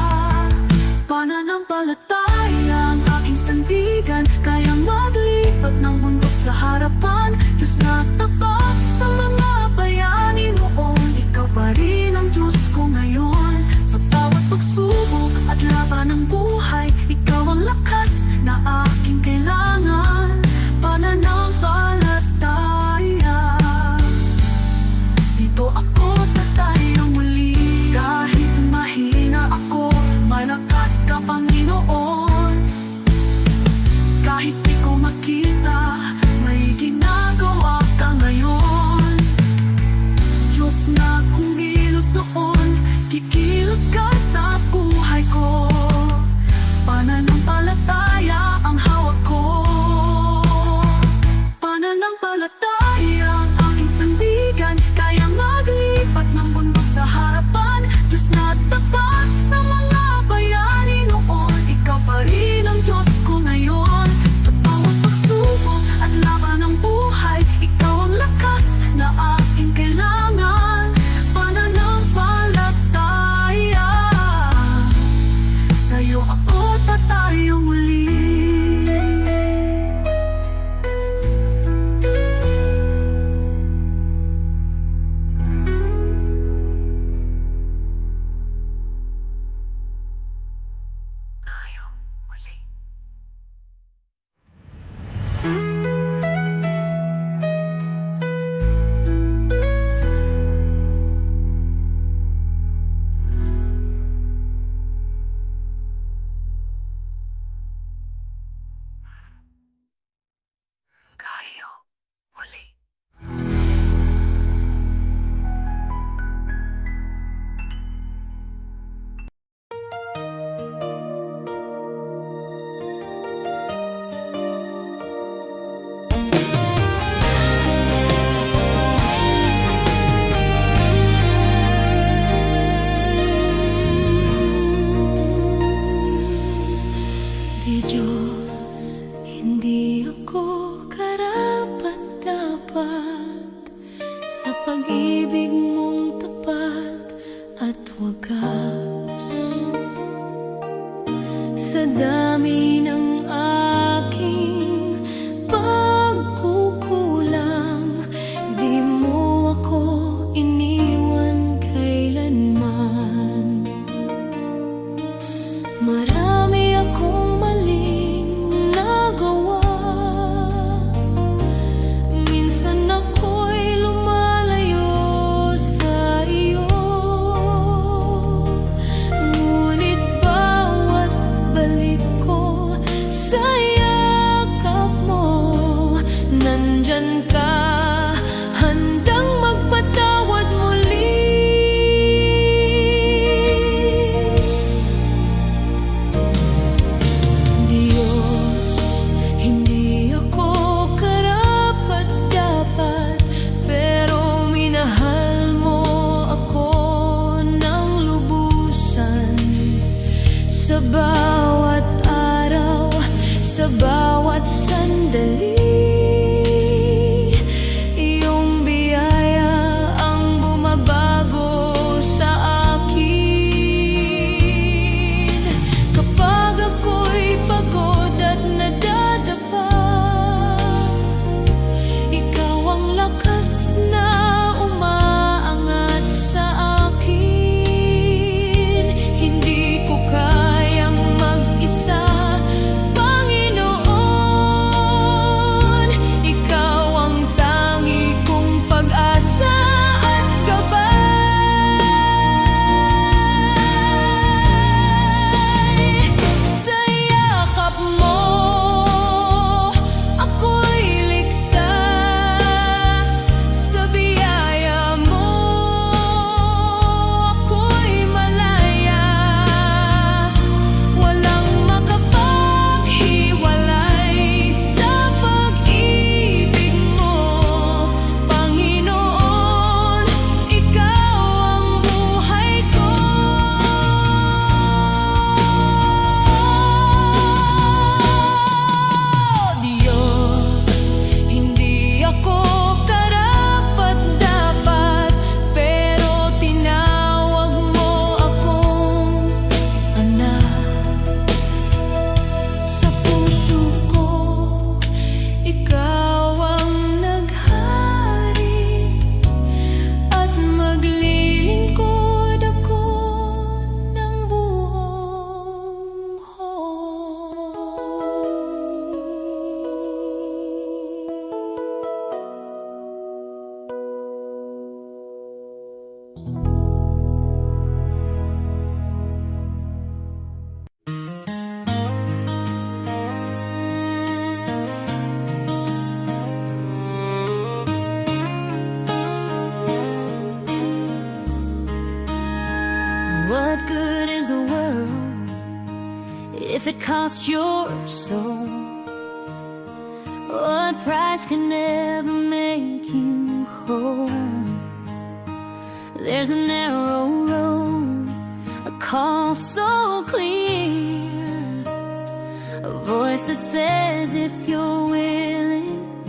Pananampalataya ang aking sandigan, kayang maglipat ng bundok sa harapan. Diyos na tapat sa mga bayani noon, ikaw pa rin ang Diyos ko ngayon. Sa bawat pagsubok at laban ng buhay, ikaw ang lakas na aking kailangan. Pananampalataya, dito ako tatayo muli. Kahit mahina ako, malakas ka Panginoon. Kahit di ko makita, may ginagawa ka ngayon. Diyos na kumilos noon, kikilos ka sa at wagas. Sa dami ng aking pagkukulang, di mo ako iniwan kailanman. Marami akong maling nagawa, minsan ako'y lumalayo sa iyo. Ngunit bawat balik ko sa yakap mo, nandyan ka, handang magpatawad muli. Diyos, hindi ako karapat-dapat, pero minahal mo ako ng lubusan. Sa bawat araw, sa bawat sandali, iyong biyaya ang bumabago sa akin. Kapag ako'y pagod at nadadapa, ikaw ang lakas na umaangat sa akin. Hindi ko kayang mag-isa, Panginoon. Ikaw ang tangi kong pag-asa at gabay. Sa yakap mo, ako'y ligtas. Sa biyaya mo, ako'y malaya. Walang makapaghiwalay sa pag-ibig mo, Panginoon. Ikaw ang buhay ko. Diyos, hindi ako karapat-dapat, pero tinawag mo akong anak. Sa puso ko, ikaw ang naghari, at maglilingkod ako ng buong What good is the world if it costs your soul? What price can ever make you whole? There's a narrow road, a call so clear, a voice that says if you're willing,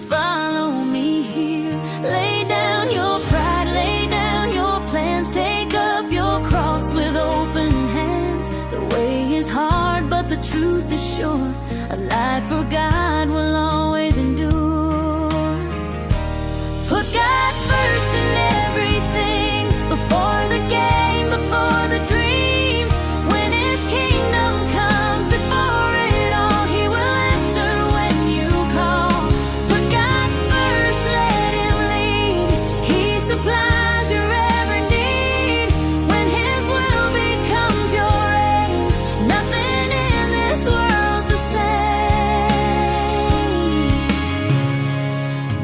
follow me here. Lay down your pride, lay down your plans, take up your cross with open hands. The way is hard, but the truth is sure. A life for God will always endure. Put God first in everything, before the game, before the dream. When His kingdom comes, before it all, He will answer when you call. Put God first, let Him lead. He supplies your every need. When His will becomes your aim, nothing in this world's the same.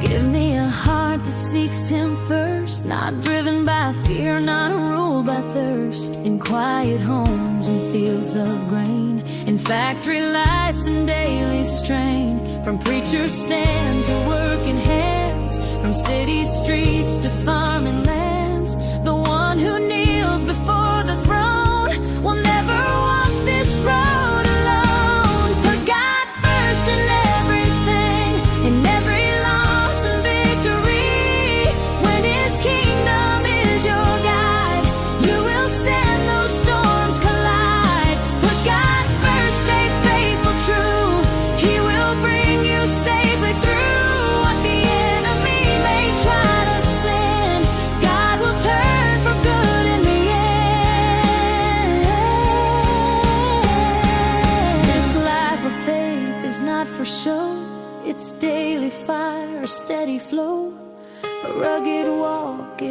Give me a heart that seeks Him first, not driven by fear, not ruled by thirst. In quiet homes and fields of grain, in factory lights and daily strain, from preacher's stand to working hands, from city streets to farming lands. The one who kneels before the throne will never walk this road alone. Put God first in everything, in every loss and victory. When His kingdom is your guide,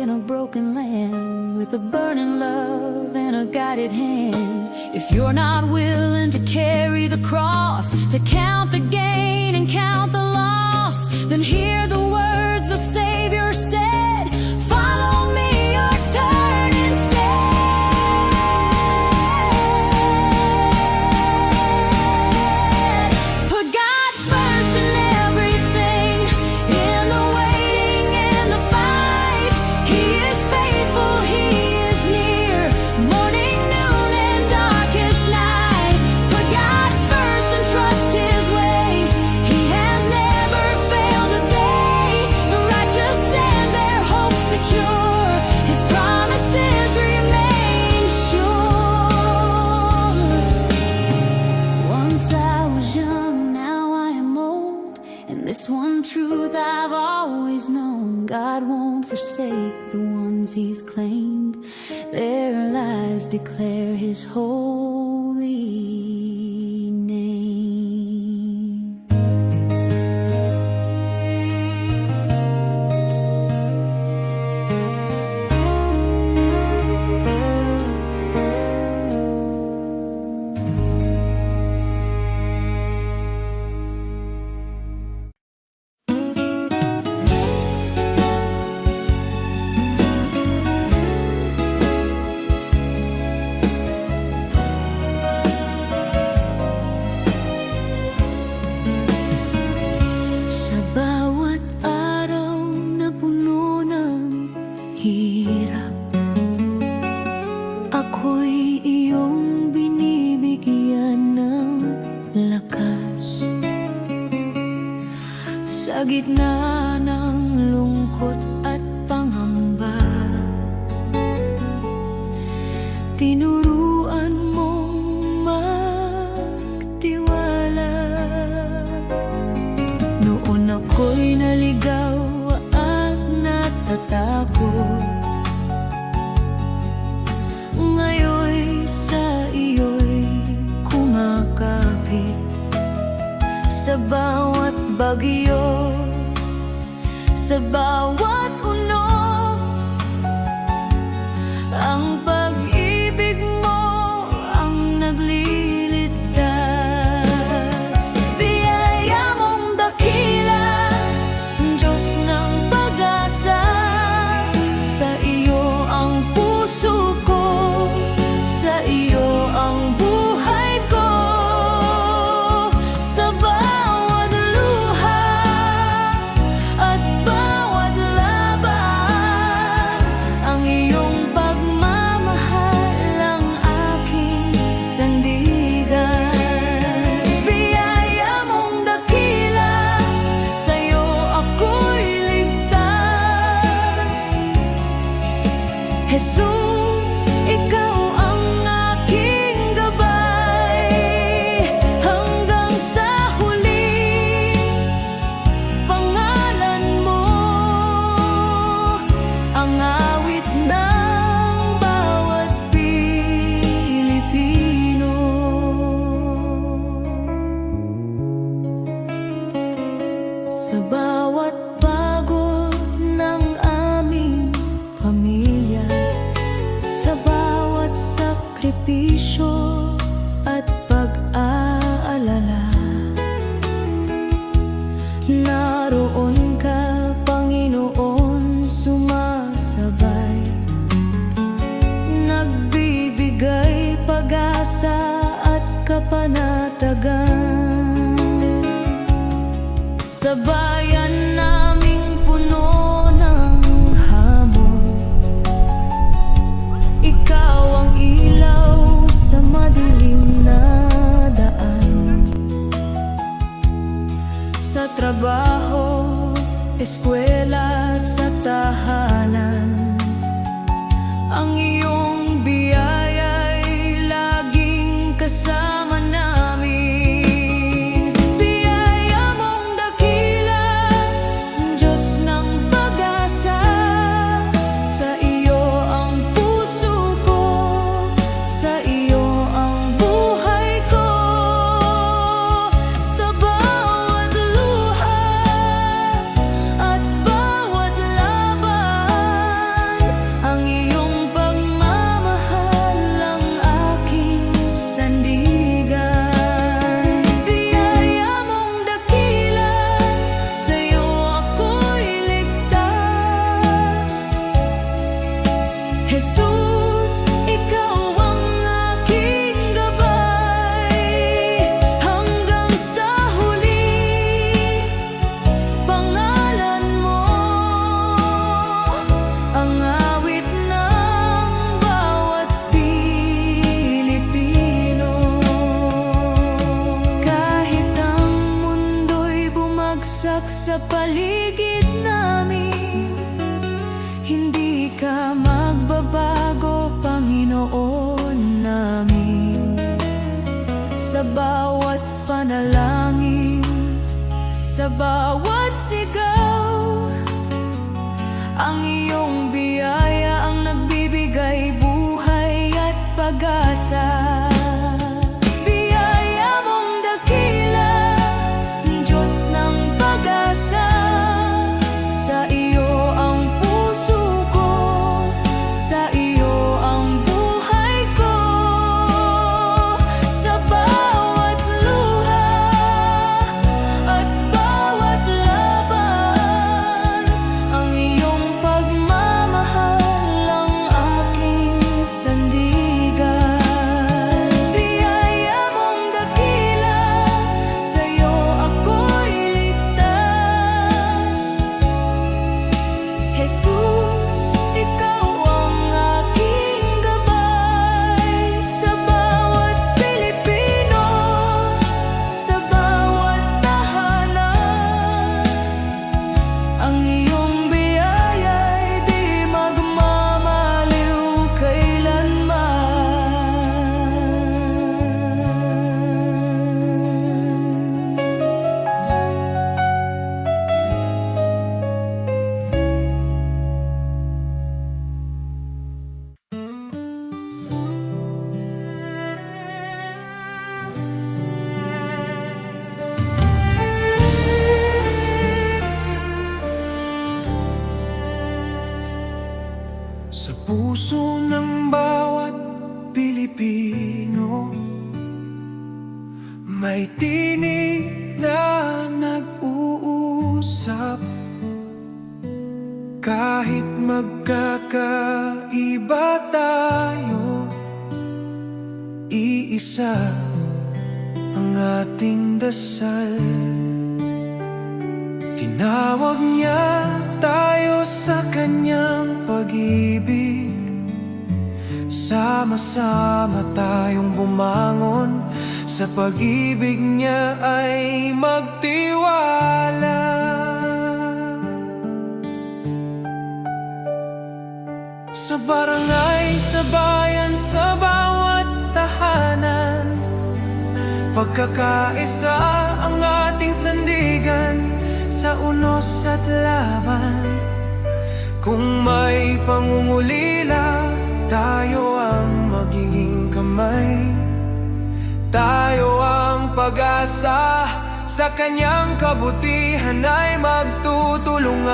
in a broken land with a burning love and a guided hand. If you're not willing to carry the cross, to count the gain and count the loss, then hear the words the Savior said, follow me or turn instead. Put God first in everything, in the waiting and the fight. He is faithful, He is near, morning, noon, and darkest night. Put God first and trust His way. He has never failed a day. The righteous stand their hope secure. His promises remain sure. Once I was young, now I am old, and this one truth I've always known: God won't forsake the ones He's claimed. Their lives declare His holy name. Sa bawat araw na puno ng hirap, ako'y iyong binibigyan ng lakas. Sa gitna ng lungkot at pangamba, tinuruan mong magtiwala. Noon ako'y naligaw at natatakot, ngayon sa iyo'y kumakapit. Sa bawat bagyo, sa bawat unos, ang pag-ibig mo ang nagliligtas. Biyaya mong dakila, Diyos ng pag-asa, sa iyo ang puso ko, sa iyo ang buhay ko. Sa bawat luha at bawat laban, ang iyong pagmamahal ang aking sandigan. Biyaya mong dakila, sa'yo ako'y ligtas. Jesus, ikaw ang aking gabay, hanggang sa huli. Pangalan mo ang awit ng bawat Pilipino. Sa bawat pagod ng aming pamilya, sa bawat sakripisyo at pag-aalala, naroon ka, Panginoon, sumasabay, nagbibigay pag-asa at kapanatagan. Sa bayan naming puno ng hamon, ikaw ang ilaw sa madilim na daan. Sa trabaho, eskwela, sa tahanan, ang iyong biyaya'y laging kasama namin. Biyaya mong dakila, Diyos ng pag-asa, sa iyo ang puso ko, sa iyo ang buhay ko. Sa bawat luha at bawat laban, Jesus, ikaw ang aking gabay hanggang sa huli. Pangalan mo ang awit ng bawat Pilipino. Kahit ang mundo'y bumagsak sa paligid namin, hindi ka magbabago, Panginoon namin. Sa bawat panalangin, sa bawat sigaw, ang iyong biyaya ang nagbibigay buhay at pag-asa. Biyaya mong dakila, Diyos ng pag-asa. Sa iyo ang puso ko, sa iyo ang buhay ko. Sa bawat luha at bawat laban, ang iyong pagmamahal ang aking sandigan. Biyaya mong dakila, sa iyo ako'y ligtas. Jesus, ikaw ang aking gabay sa bawat Pilipino, sa bawat tahanan. Ang iyong biyaya'y di magmamaliw kailanman. Sa puso ng bawat Pilipino, may tinig na nag-uusap. Kahit magkakaiba tayo, iisa ang ating dasal. Tinawag niya tayo sa kanyang pag-ibig. Sama-sama tayong bumangon, sa pag-ibig niya ay magtiwala. Sa barangay, sa bayan, sa bawat tahanan, pagkakaisa ang ating sandigan. Sa unos at laban, kung may pangungulila, tayo ang magiging kamay. Tayo ang pag-asa, sa kanyang kabutihan ay magtutulungan.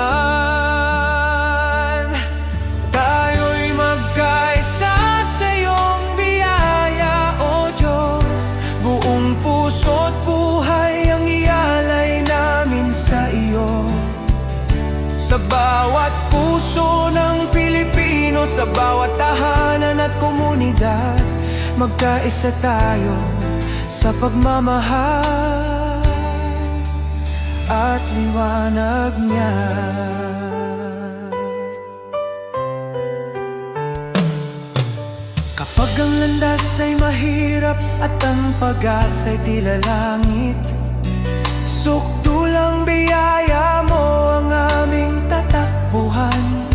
Tayo'y magkaisa sa iyong biyaya, O Diyos. Buong puso't buhay ang ialay namin sa iyo. Sa bawat puso ng Pilipino, sa bawat tahanan at komunidad, magkaisa tayo sa pagmamahal at liwanag niya. Kapag ang landas ay mahirap at ang pag-asa'y tila langit, sukdulang biyaya mo ang aming tatakbuhan.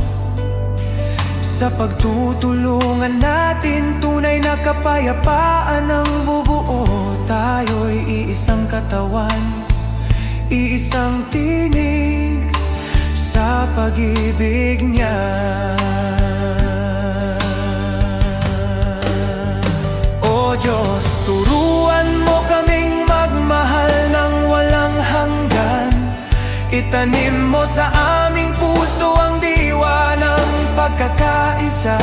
Sa pagtutulungan natin, tunay na kapayapaan ang bubuo. Tayo'y iisang katawan, iisang tinig sa pag-ibig niya. O Diyos, turuan mo kaming magmahal ng walang hanggan. Itanim mo sa aming puso ang diwa ng pagkakaisa,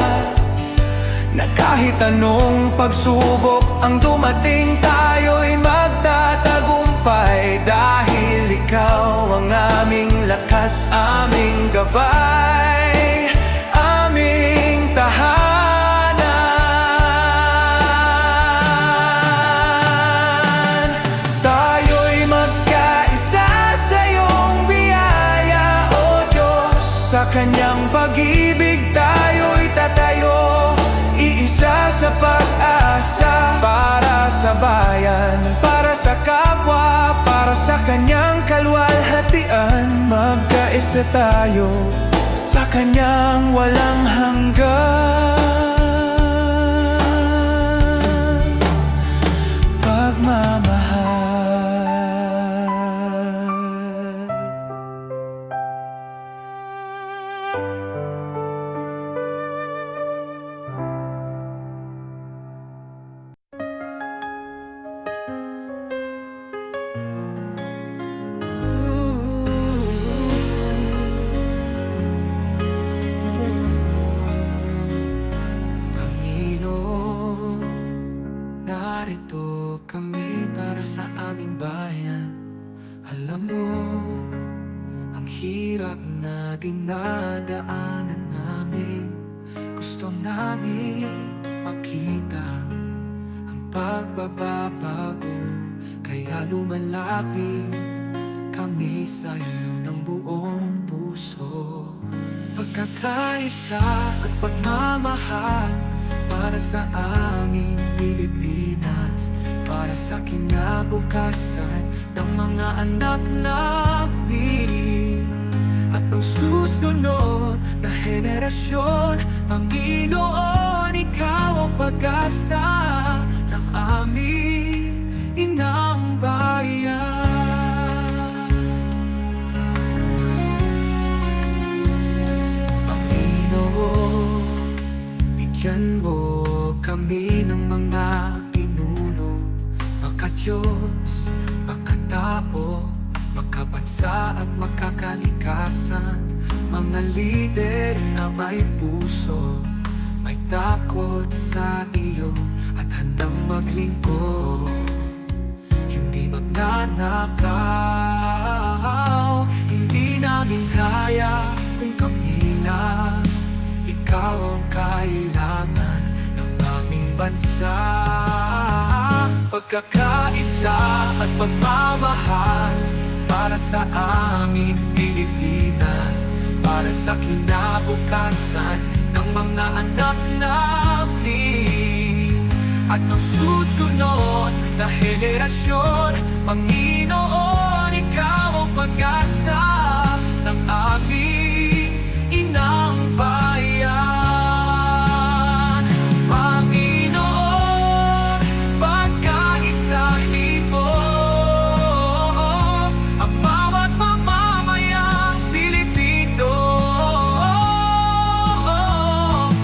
na kahit anong pagsubok ang dumating, tayo'y magtatagumpay. Dahil ikaw ang aming lakas, aming gabay, aming tahanan. Umaasa tayo sa kanyang walang hanggan pagmamahal. Panginoon, narito kami para sa aming bayan. Alam mo, ang hirap na dinadaanan namin. Gusto namin makita ang pagbabago, kaya lumalapit kami sa'yo ng buong puso. Pagkakaisa at pagmamahal para sa aming Pilipinas, para sa kinabukasan ng mga anak namin at ang susunod na henerasyon. Panginoon, ikaw ang pag-asa ng aming inang bayan. Bigyan mo kami ng mga pinuno, makadiyos, makatao, makabansa at makakalikasan. Mga lider na may puso, may takot sa iyo at handang maglingkod. Hindi magnanakaw, hindi namin kaya kung kami lang. Ikaw ang kailangan ng aming bansa. Pagkakaisa at pagmamahal para sa aming Pilipinas, para sa kinabukasan ng mga anak namin at ng susunod na henerasyon. Panginoon, ikaw ang pag-asa ng aming inang bayan. Panginoon, pagkaisahin mo ang bawat mamamayang Pilipino.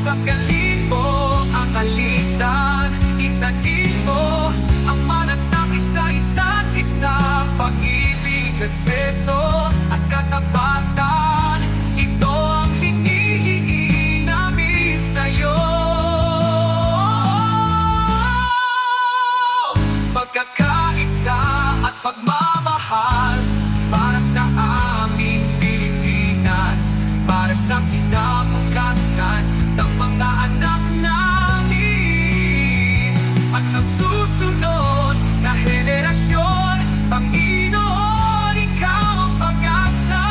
Pagkalin mo ang alitan, itanin mo ang malasakit sa isa't isa. Pag-ibig, respeto at katapatan, ito ang hinihingi namin sa'yo. Pagkakaisa at pagmamahal para sa aming Pilipinas, para sa kinabukasan ng mga anak namin at ng susunod na henerasyon. Panginoon, ikaw ang pag-asa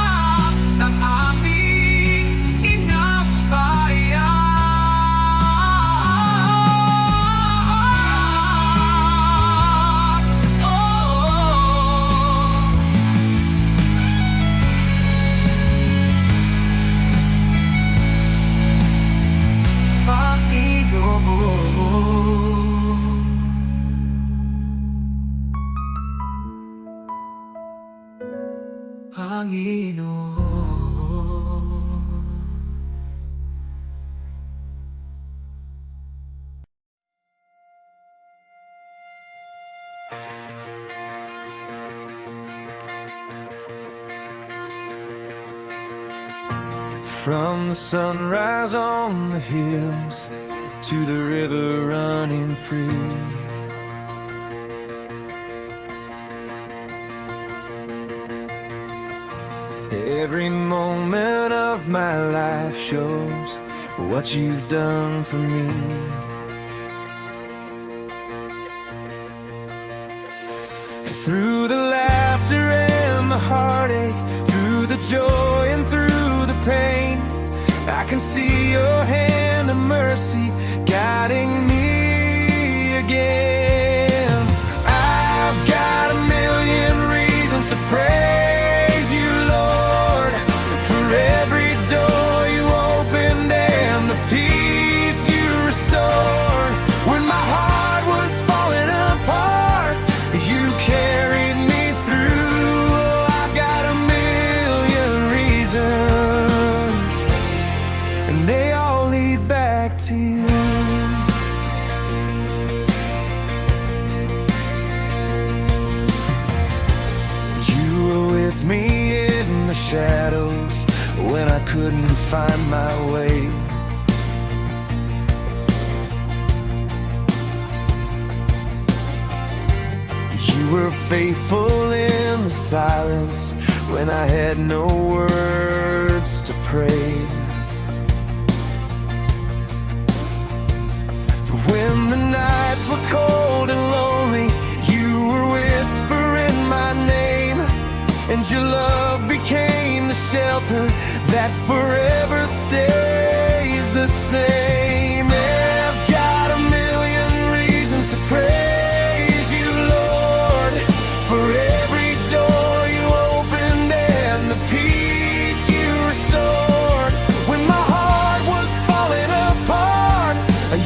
ng aming inang bayan. Panginoon. From the sunrise on the hills to the river running free, every moment of my life shows what you've done for me. Through the laughter and the heartache, through the joy and through the pain, I can see your hand of mercy guiding me again. I've got a million reasons to praise you, Lord, for couldn't find my way. You were faithful in the silence when I had no words to pray. When the nights were cold and lonely, you were whispering my name, and your love became the shelter that forever stays the same. I've got a million reasons to praise you, Lord, for every door you opened and the peace you restored. When my heart was falling apart,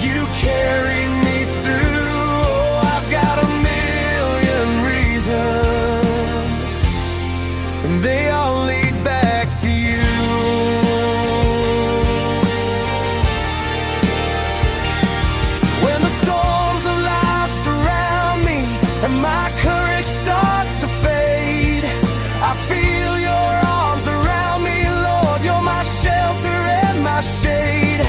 you carried me through. Oh, I've got a million reasons, and they all lead back to you. When the storms of life surround me and my courage starts to fade, I feel your arms around me, Lord. You're my shelter and my shade.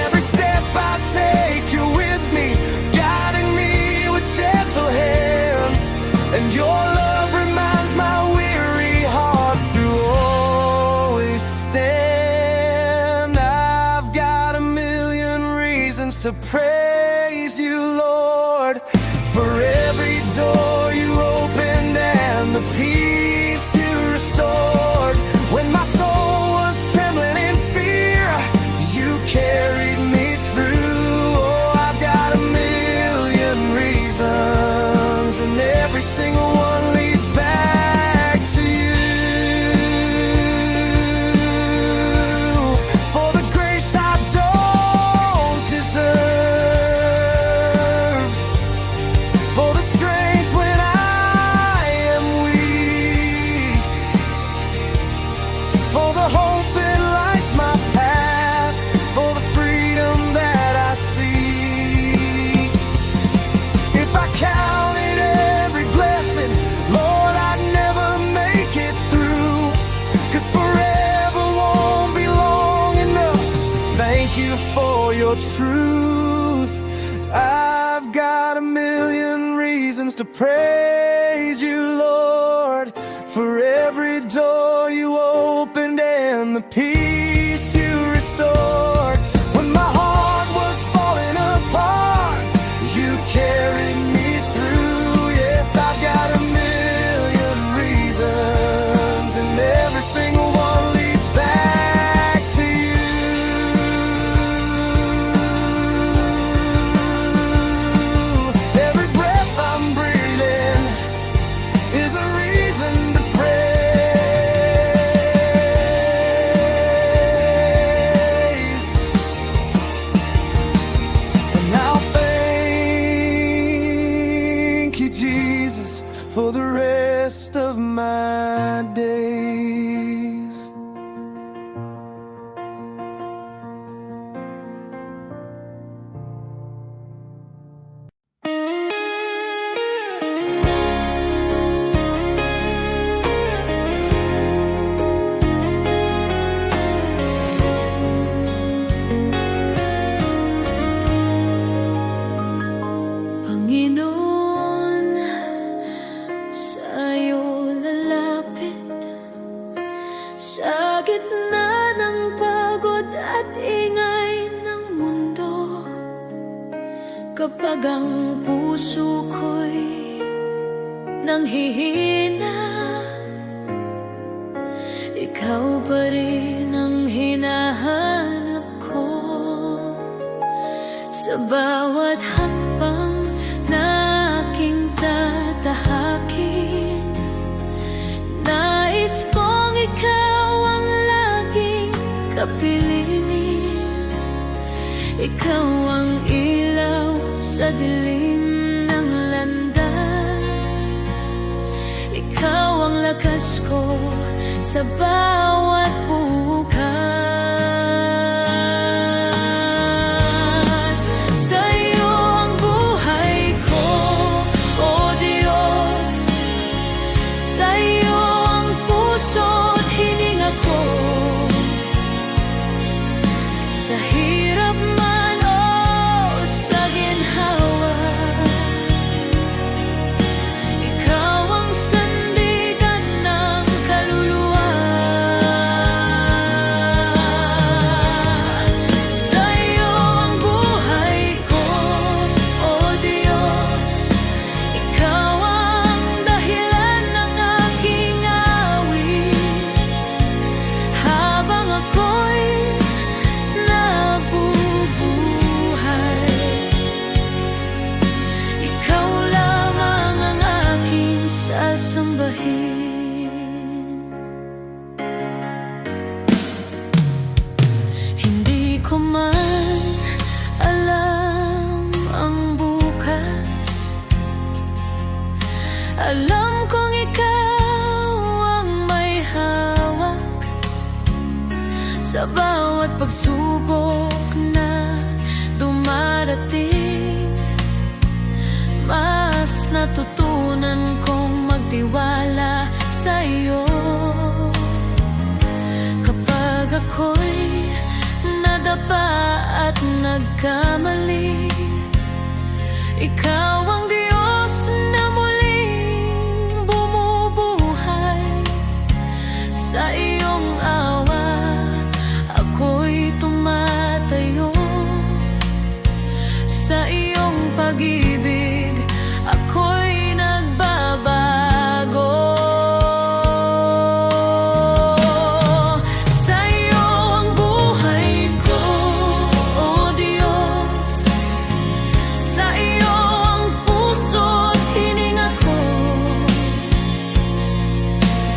Every step I take, you're with me, guiding me with gentle hands, and your love reminds my weary heart to always stand. I've got a million reasons to praise you, Lord, for every door you opened and the peace you restored. When my soul was trembling in fear, you carried me through. Oh, I've got a million reasons, and every single one leads back to you. For the grace I don't deserve, for the strength when I am weak, for the hope that lights my path, for the freedom that I seek. If I counted every blessing, Lord, I'd never make it through, 'cause forever won't be long enough to thank you for your truth. I've got a million reasons to praise you, Lord, for every door you opened and the peace you restored. When my heart was falling apart, you carried me through. Yes, I've got a million reasons, and every single one leads back to you. Every breath I'm breathing is a reason to praise. And I'll thank you, Jesus, for the rest of my days. Panginoon, sa'yo lalapit, sa gitna ng pagod at ingay ng mundo. Kapag ang puso ko'y nanghihina, ikaw pa rin ang hinahanap ko. Sa bawat hakbang na aking tatahakin, nais kong ikaw ang laging kapiliin. Ikaw ang ilaw sa dilim ng landas, ikaw ang lakas ko sa bawat bukas. Sa'yo ang buhay ko, O Diyos. Sa'yo ang puso't hininga ko. bawat pagsubok na dumarating, mas natutunan kong magtiwala sa iyo. Kapag ako'y nadapa at nagkamali, ikaw ang Diyos na muling bumubuhay. Sa iyong awa ako'y tumatayo, sa iyong pag-ibig ako'y nagbabago. Sa iyo ang buhay ko, O Diyos. Sa iyo ang puso't hininga ko.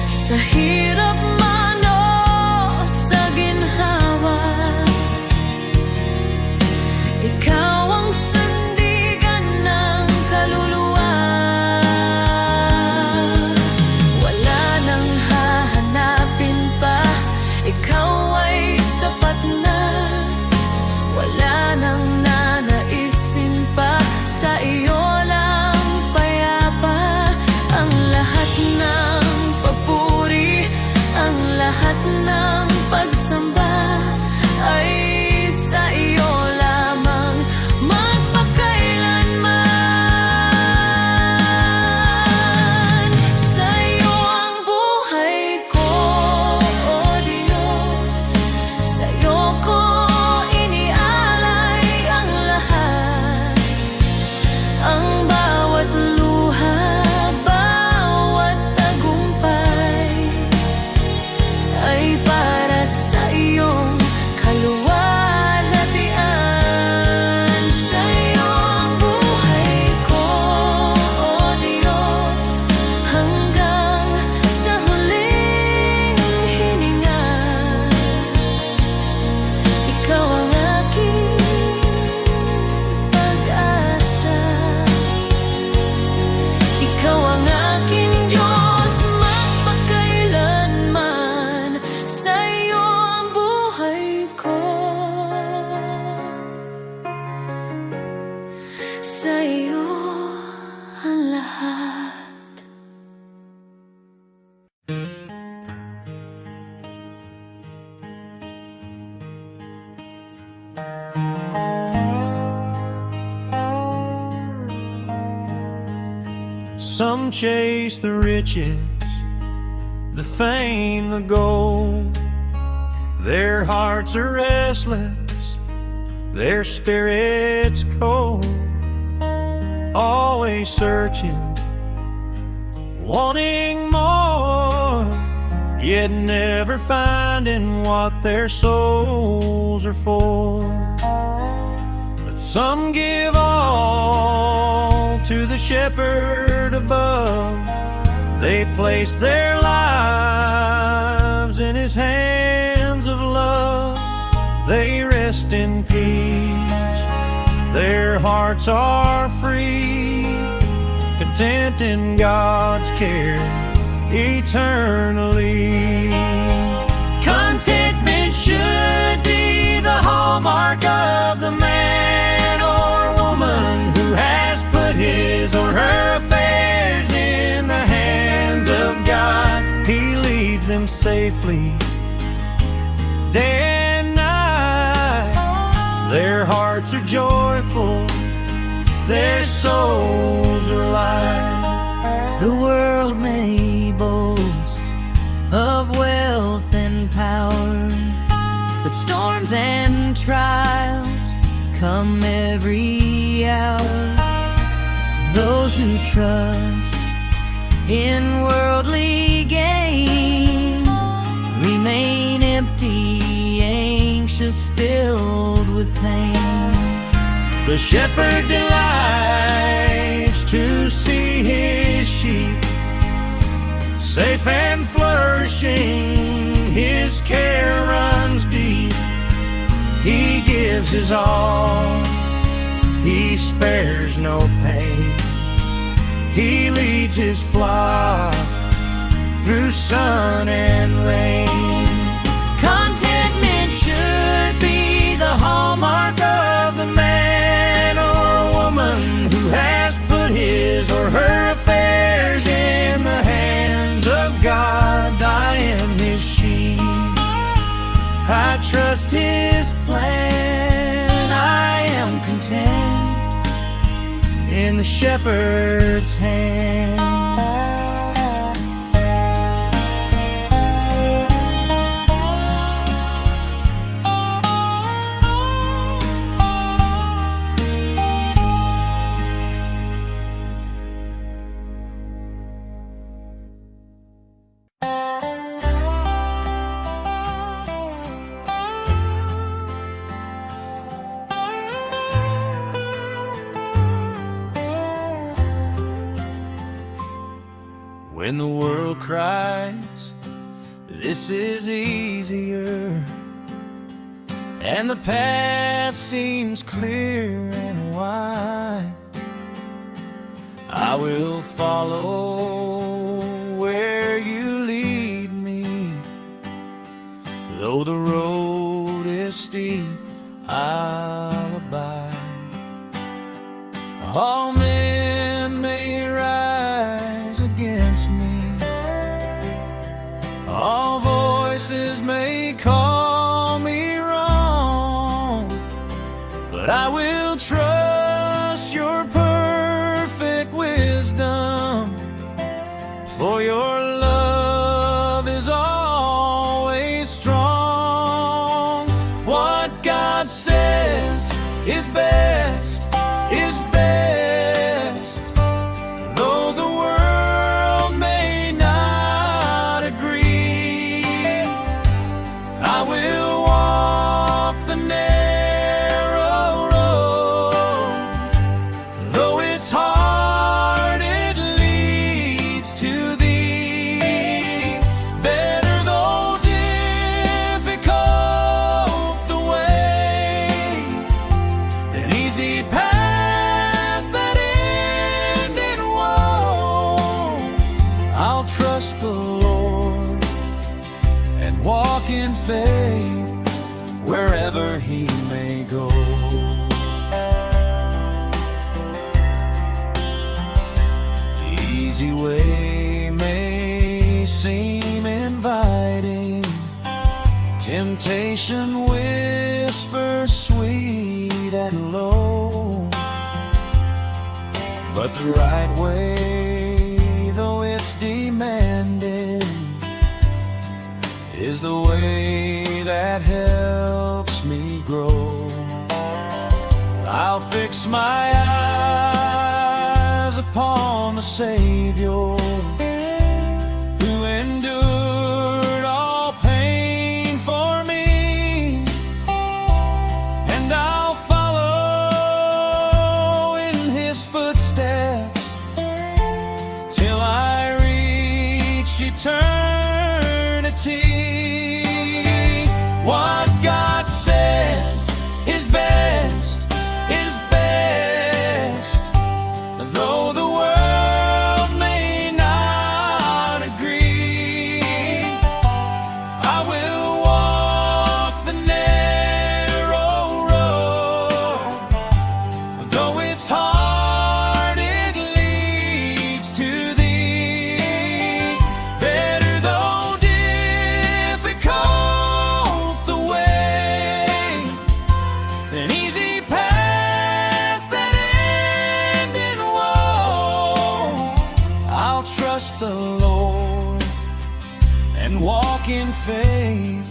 Sa hirap man o sa ginhawa, ikaw ang sandigan ng kaluluwa. Wala nang hahanapin pa, ikaw ay sapat na. Wala nang nanaisin pa, sa iyo lang payapa. Ang lahat ng papuri, ang lahat ng pagsamba ay sa iyo lamang magpakailanman. Sa iyo ang buhay ko, O Diyos. Sa iyo ko inialay ang lahat. Ang bawat luha, bawat tagumpay ay para sa iyong kaluwalhatian. Sa iyo ang buhay ko, O Diyos, hanggang sa huling hininga. Ikaw ang aking pag-asa, ikaw ang aking Diyos magpakailanman. Sa iyo ang buhay ko, sa iyo ang lahat. Some chase the riches, the fame, the gold. Their hearts are restless, their spirits cold. Always searching, wanting more, yet never finding what their souls are for. But some give all to the shepherd above. They place their lives in his hands of love. They rest in peace, their hearts are free, content in God's care eternally. Contentment should be the hallmark of the man or woman who has put his or her affairs in the hands of God. He leads them safely day and night. Their hearts are joyful, their souls are light. The world may boast of wealth and power, but storms and trials come every hour. Those who trust in worldly gain remain empty, anxious, filled with pain. The shepherd delights to see his sheep safe and flourishing. His care runs deep. He gives his all. He spares no pain. He leads his flock through sun and rain. Contentment should hallmark of the man or woman who has put his or her affairs in the hands of God. I am his sheep, I trust his plan. I am content in the shepherd's hand. When the world cries, this is easier, and the path seems clear and wide, I will follow where you lead me. Though the road is steep, I'll abide. All men may rise against me, all voices may call me wrong, but I will trust your perfect wisdom, for your love is always strong. What God says is best, is best, though the world may not agree. I will walk the narrow road, though it's hard, it leads to thee. Better though difficult the way, than easy paths that end in woe. I'll trust the Lord and walk in faith wherever he may go. The easy way may seem inviting, temptation whispers sweet and low, but the right way, though it's demanding, is the way that helps me grow. I'll fix my eyes upon the Savior, who endured all pain for me, and I'll follow in his footsteps till I reach eternity. What God says is best, is best, though the world may not agree. I will walk the narrow road, though it's hard, it leads to thee. Better though difficult the way, than easy paths that end in woe. I'll trust the Lord and walk in faith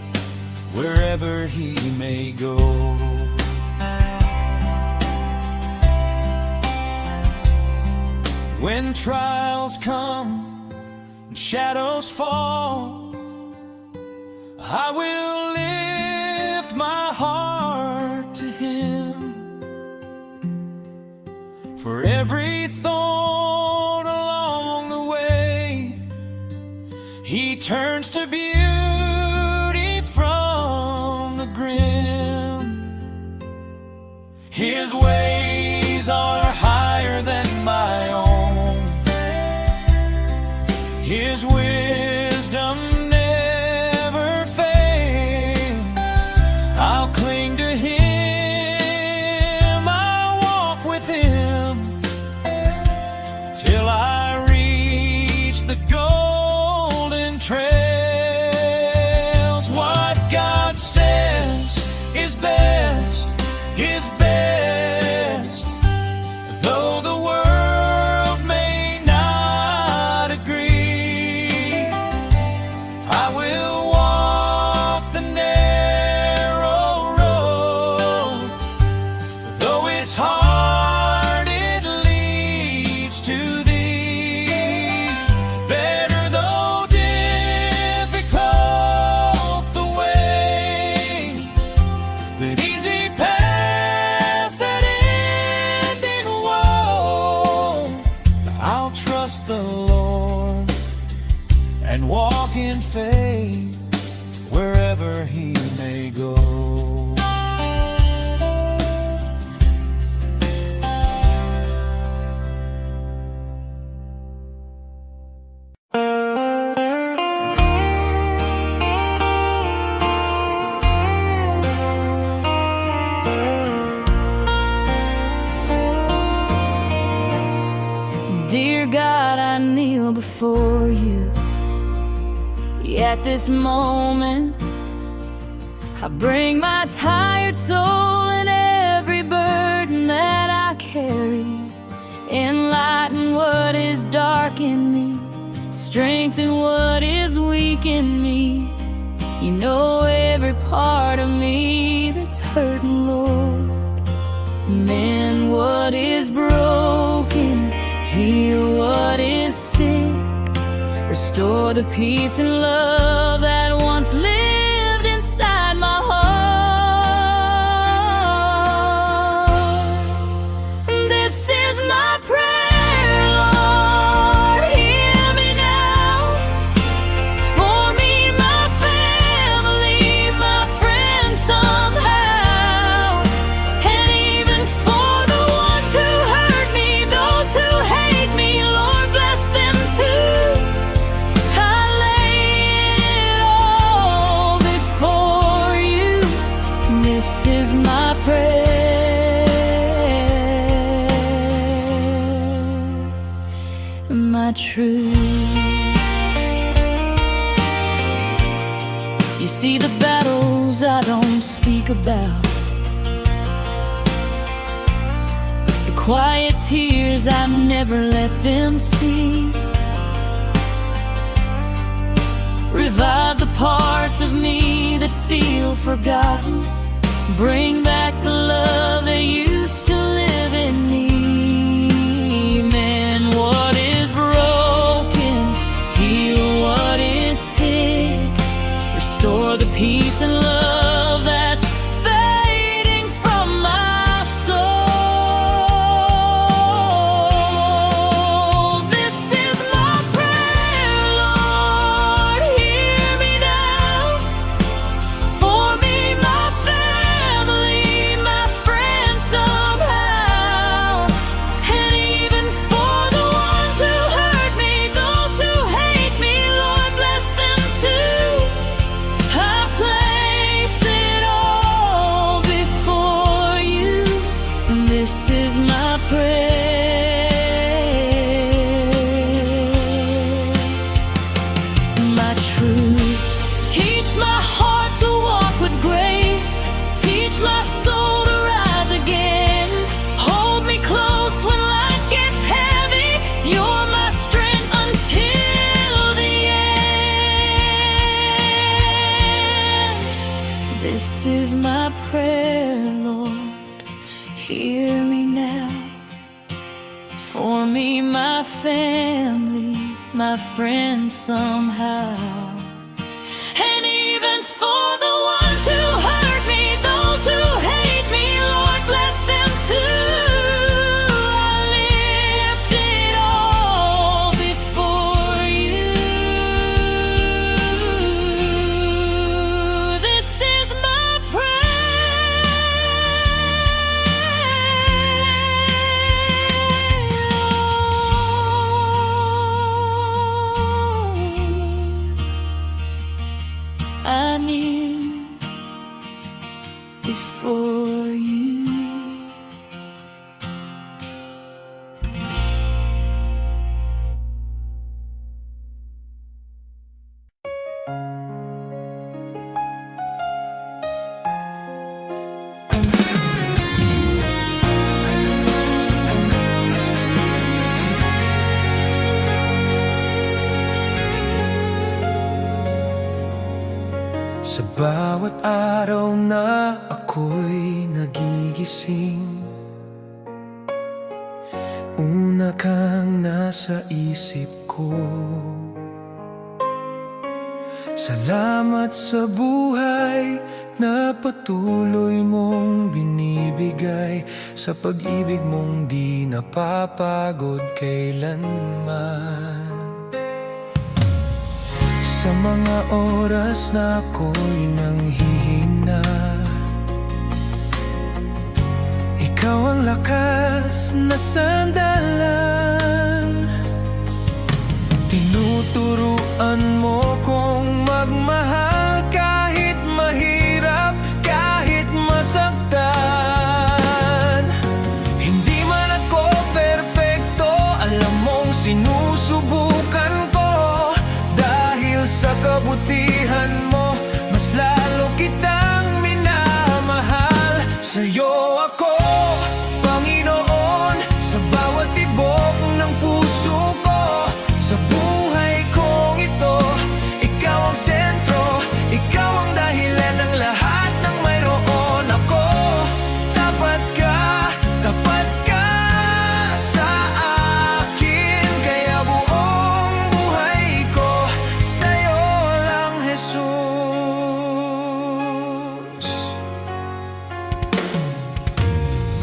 wherever he may go. When trials come and shadows fall, I will lift my heart to him. For every thorn along the way, he turns to beauty from the grim. His ways are higher than my own. His wisdom never fails. I'll cling to him kneel before you. At this moment, I bring my tired soul and every burden that I carry. Enlighten what is dark in me, strengthen what is weak in me. You know every part of me that's hurting, Lord. Mend what is broken, heal what is sick, restore the peace and love that once lived inside my heart. This is my prayer, Lord, hear me now. For me, my family, my friends somehow, and even for the ones who hurt me, those who hate me, Lord, bless them too. I lay it all before you. This is my prayer, my truth. You see the battles I don't speak about, the quiet tears I never let them see. Revive the parts of me that feel forgotten. Bring back the love that used to live in me. Mend what is broken, heal what is sick, restore the peace and love that's fading from my soul. This is my prayer, Lord, hear me now. For me, my family, my friends somehow, and even for the ones who hurt me, those who hate me, Lord, bless them too. I place it all before you. This is my prayer, my truth. Teach my heart to walk with grace. Teach my soul to rise again. Hold me close when life gets heavy. You're my strength until the end. This is my prayer, Lord, hear me now. For me, my family, my friends somehow, and even for the ones who hurt me, those who hate me, Lord, bless them too. I lift it all before you. This is my prayer. I kneel before you. Sa bawat araw na ako'y nagigising, una kang nasa isip ko. Salamat sa buhay na patuloy mong binibigay, sa pag-ibig mong di napapagod kailanman. Sa mga oras na ako'y nanghihina, ikaw ang lakas na sandalan. Tinuturuan mo kong magmahal kahit mahirap, kahit masaktan. Hindi man ako perpekto, alam mong sinusubukan Sa'yo ako, Panginoon, sa bawat tibok ng puso ko. Sa buhay kong ito, ikaw ang sentro, ikaw ang dahilan ng lahat ng mayroon ako. Tapat ka sa akin, kaya buong buhay ko sa'yo lang, Jesus.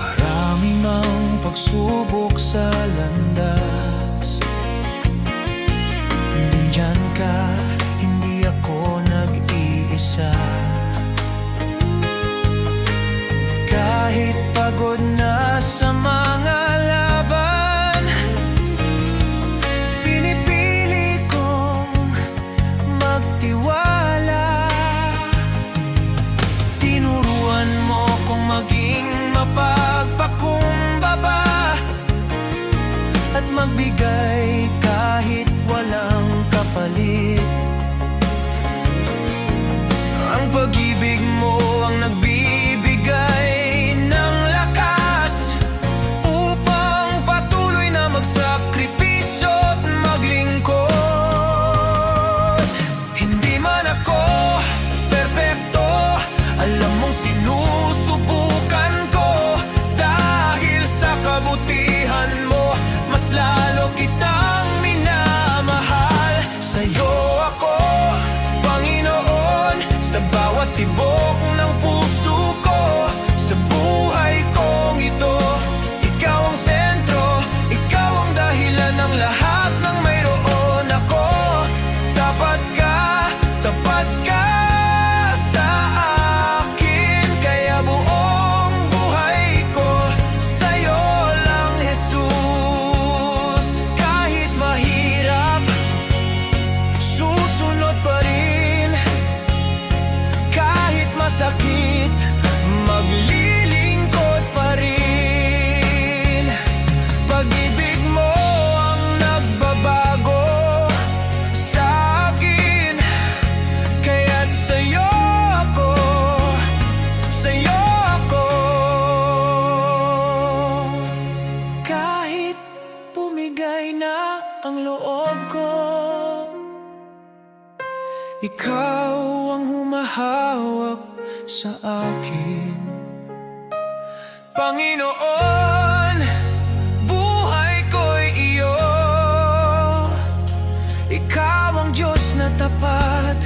Marami mang pagsubok sa landas, nandyan ka, hindi ako nag-iisa. Kahit pagod na sa mga laban, pinipili kong magtiwala. Tinuruan mo kong maging mapagpakumbaba at magbigay kahit walang kapalit. Ang pag-ibig mo ang nagbibigay ng lakas upang patuloy na magsakripisyo at maglingkod. Hindi man ako perpekto, alam mong sinusubukan ko. Dahil sa kabutihan mo, mas lalo kitang minamahal. Sa'yo ako, Panginoon, sa bawat tibok ng puso ko. Sa buhay kong ito, ikaw ang sentro, ikaw ang dahilan ng lahat ng mayroon ako. Tapat ka sa akin, kaya buong buhay ko sa'yo lang, Jesus. Kahit mahirap, susunod pa rin. Kahit masakit, maglilingkod pa rin. Pag-ibig mo ang nagbabago sa akin, kaya't sa'yo ako, sa'yo ako. Kahit pumigay na ang loob ko, ikaw ang humahawak sa akin. Panginoon, buhay ko'y iyo. Ikaw ang Diyos na tapat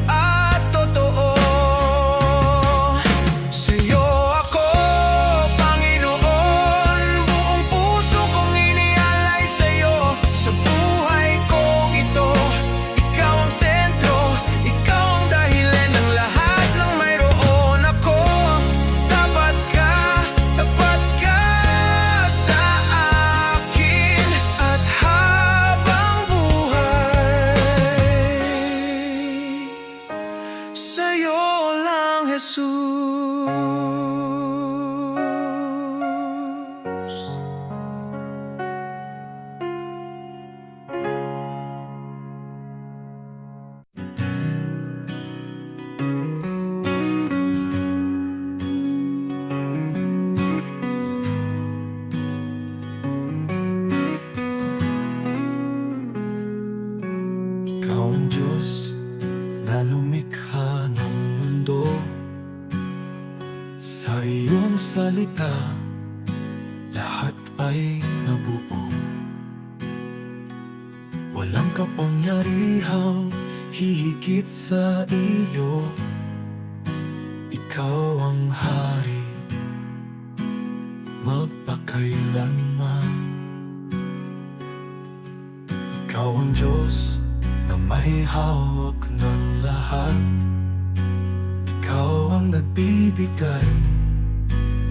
at totoo. Sa'yo ako, Panginoon, buong puso kong inialay sa'yo. Sa buhay kong ito, ikaw ang sentro, ikaw ang dahilan ng lahat ng mayroon ako. Tapat ka sa akin, at habang buhay, sa'yo lang, Jesus. Ikaw ang Diyos na lumikha ng mundo. Sa iyong salita, lahat ay nabuo. Walang kapangyarihang hihigit sa iyo. Ikaw ang hari, magpakailanman. Ikaw ang Diyos na may hawak ng lahat. Ikaw ang nagbibigay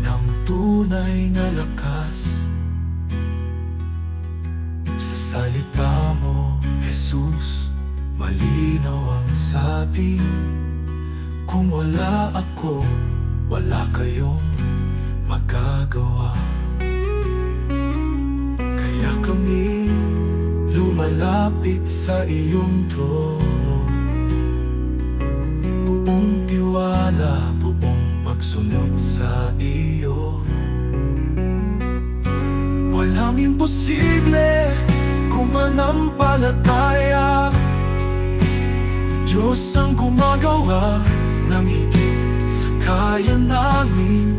ng tunay na lakas. Sa salita mo, Jesus, malinaw ang sabi. Kung wala ako, wala kayong magagawa. Kaya kami lumalapit sa iyong trono. Buong tiwala, buong pagsunod sa iyo. Walang imposible kung manampalataya. Diyos ang gumagawa ng higit sa kaya namin.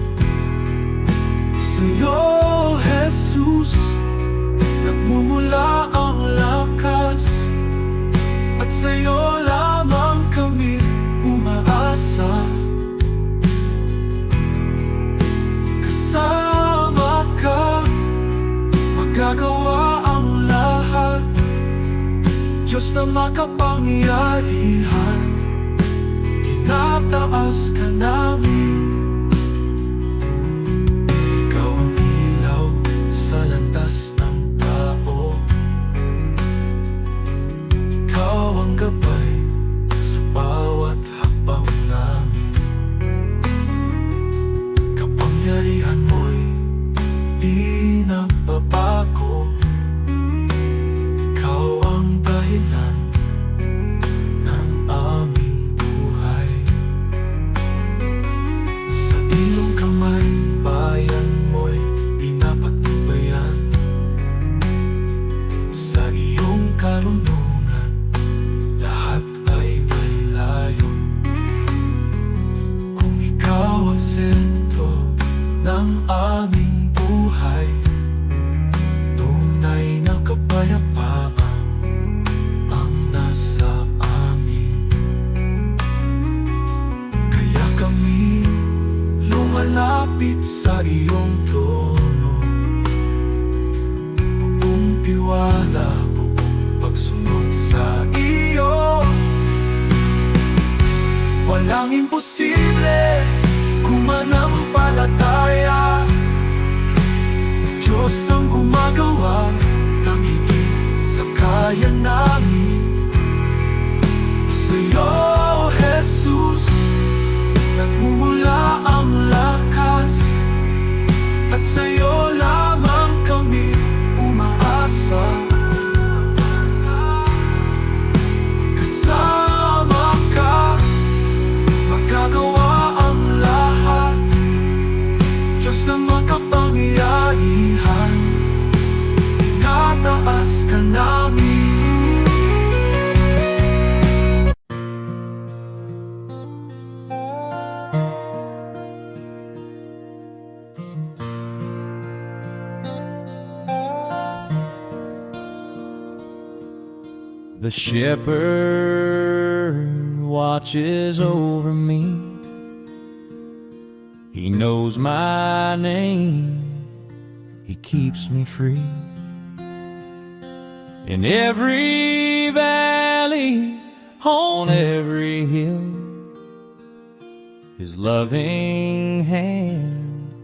Sa'yo, Jesus, nagmumula ang lakas, at sa'yo lamang kami umaasa. Kasama ka, magagawa ang lahat. Diyos na makapangyarihan, tinataas ka namin. Ikaw ang ilaw sa landas ng tao. Ikaw ang gabay sa bawat hakbang namin. Kapangyarihan mo'y di nagbabago. Ikaw ang dahilan ng aming buhay. Sa iyong kamay, bayan mo'y pinapatnubayan. Sa iyong karunungan, lahat ay may layo. Kung ikaw ang sentro ng aming buhay, tunay na kapayapaan ang nasa amin. Kaya kami lumalapit sa iyong trono, buong tiwala, buong pagsunod sa iyo. Walang imposible kung manampalataya. Diyos ang gumagawa ng higit sa kaya namin. Sa'yo, Jesus, nagmumula ang lakas, at sa'yo lamang kami umaasa. Kasama ka, magagawa ang lahat. Diyos na makapangyarihan, tinataas ka namin. The shepherd watches over me. He knows my name. He keeps me free. In every valley, on every hill, His loving hand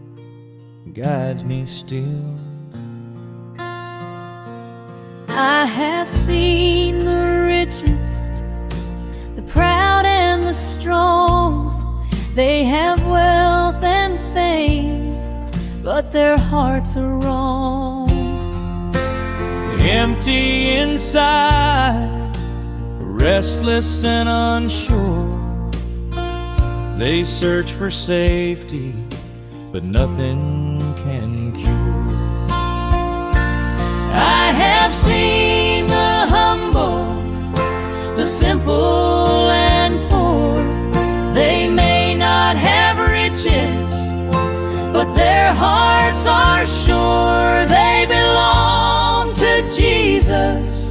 guides me still. I have seen the richest, the proud and the strong. They have wealth and fame, but their hearts are wrong. Empty inside, restless and unsure. They search for safety, but nothing can cure. I have seen the humble, the simple and poor. They may not have riches, but their hearts are sure. They belong to Jesus,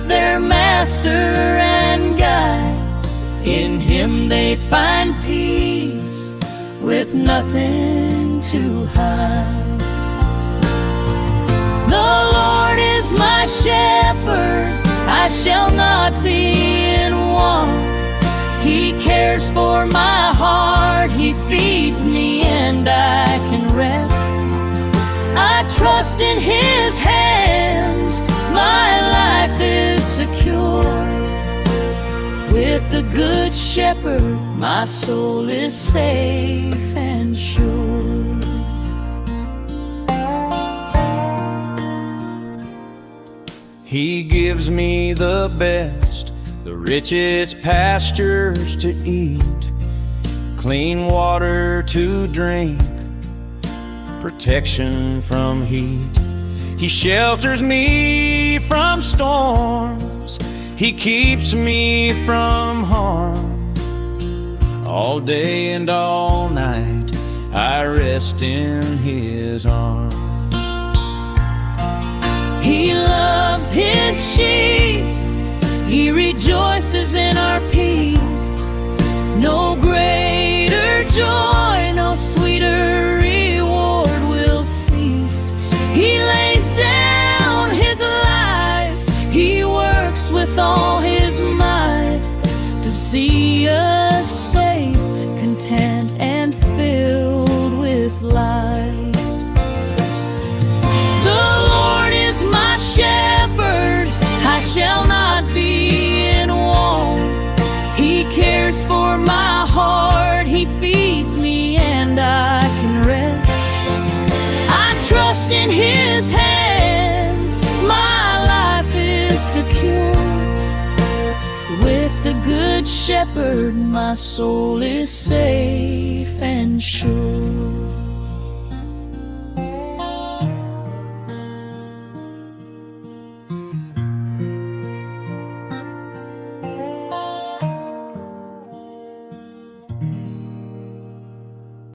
their master and guide. In Him they find peace with nothing to hide. The Lord is my shepherd, I shall not be in want. He cares for my heart, He feeds me and I can rest. I trust in His hands, my life is secure. With the Good Shepherd, my soul is safe and sure. He gives me the best, the richest pastures to eat, clean water to drink, protection from heat. He shelters me from storms, He keeps me from harm. All day and all night I rest in His arms. He loves His sheep, He rejoices in our peace. No greater joy, no sweeter reward will cease. He lays down His life, He works with all His might to see us safe, content, and filled with light. The Lord is my shepherd, I shall not be in want. He cares for my heart, He feeds me and I can rest. I trust in His hands, my life is secure. With the Good Shepherd, my soul is safe and sure.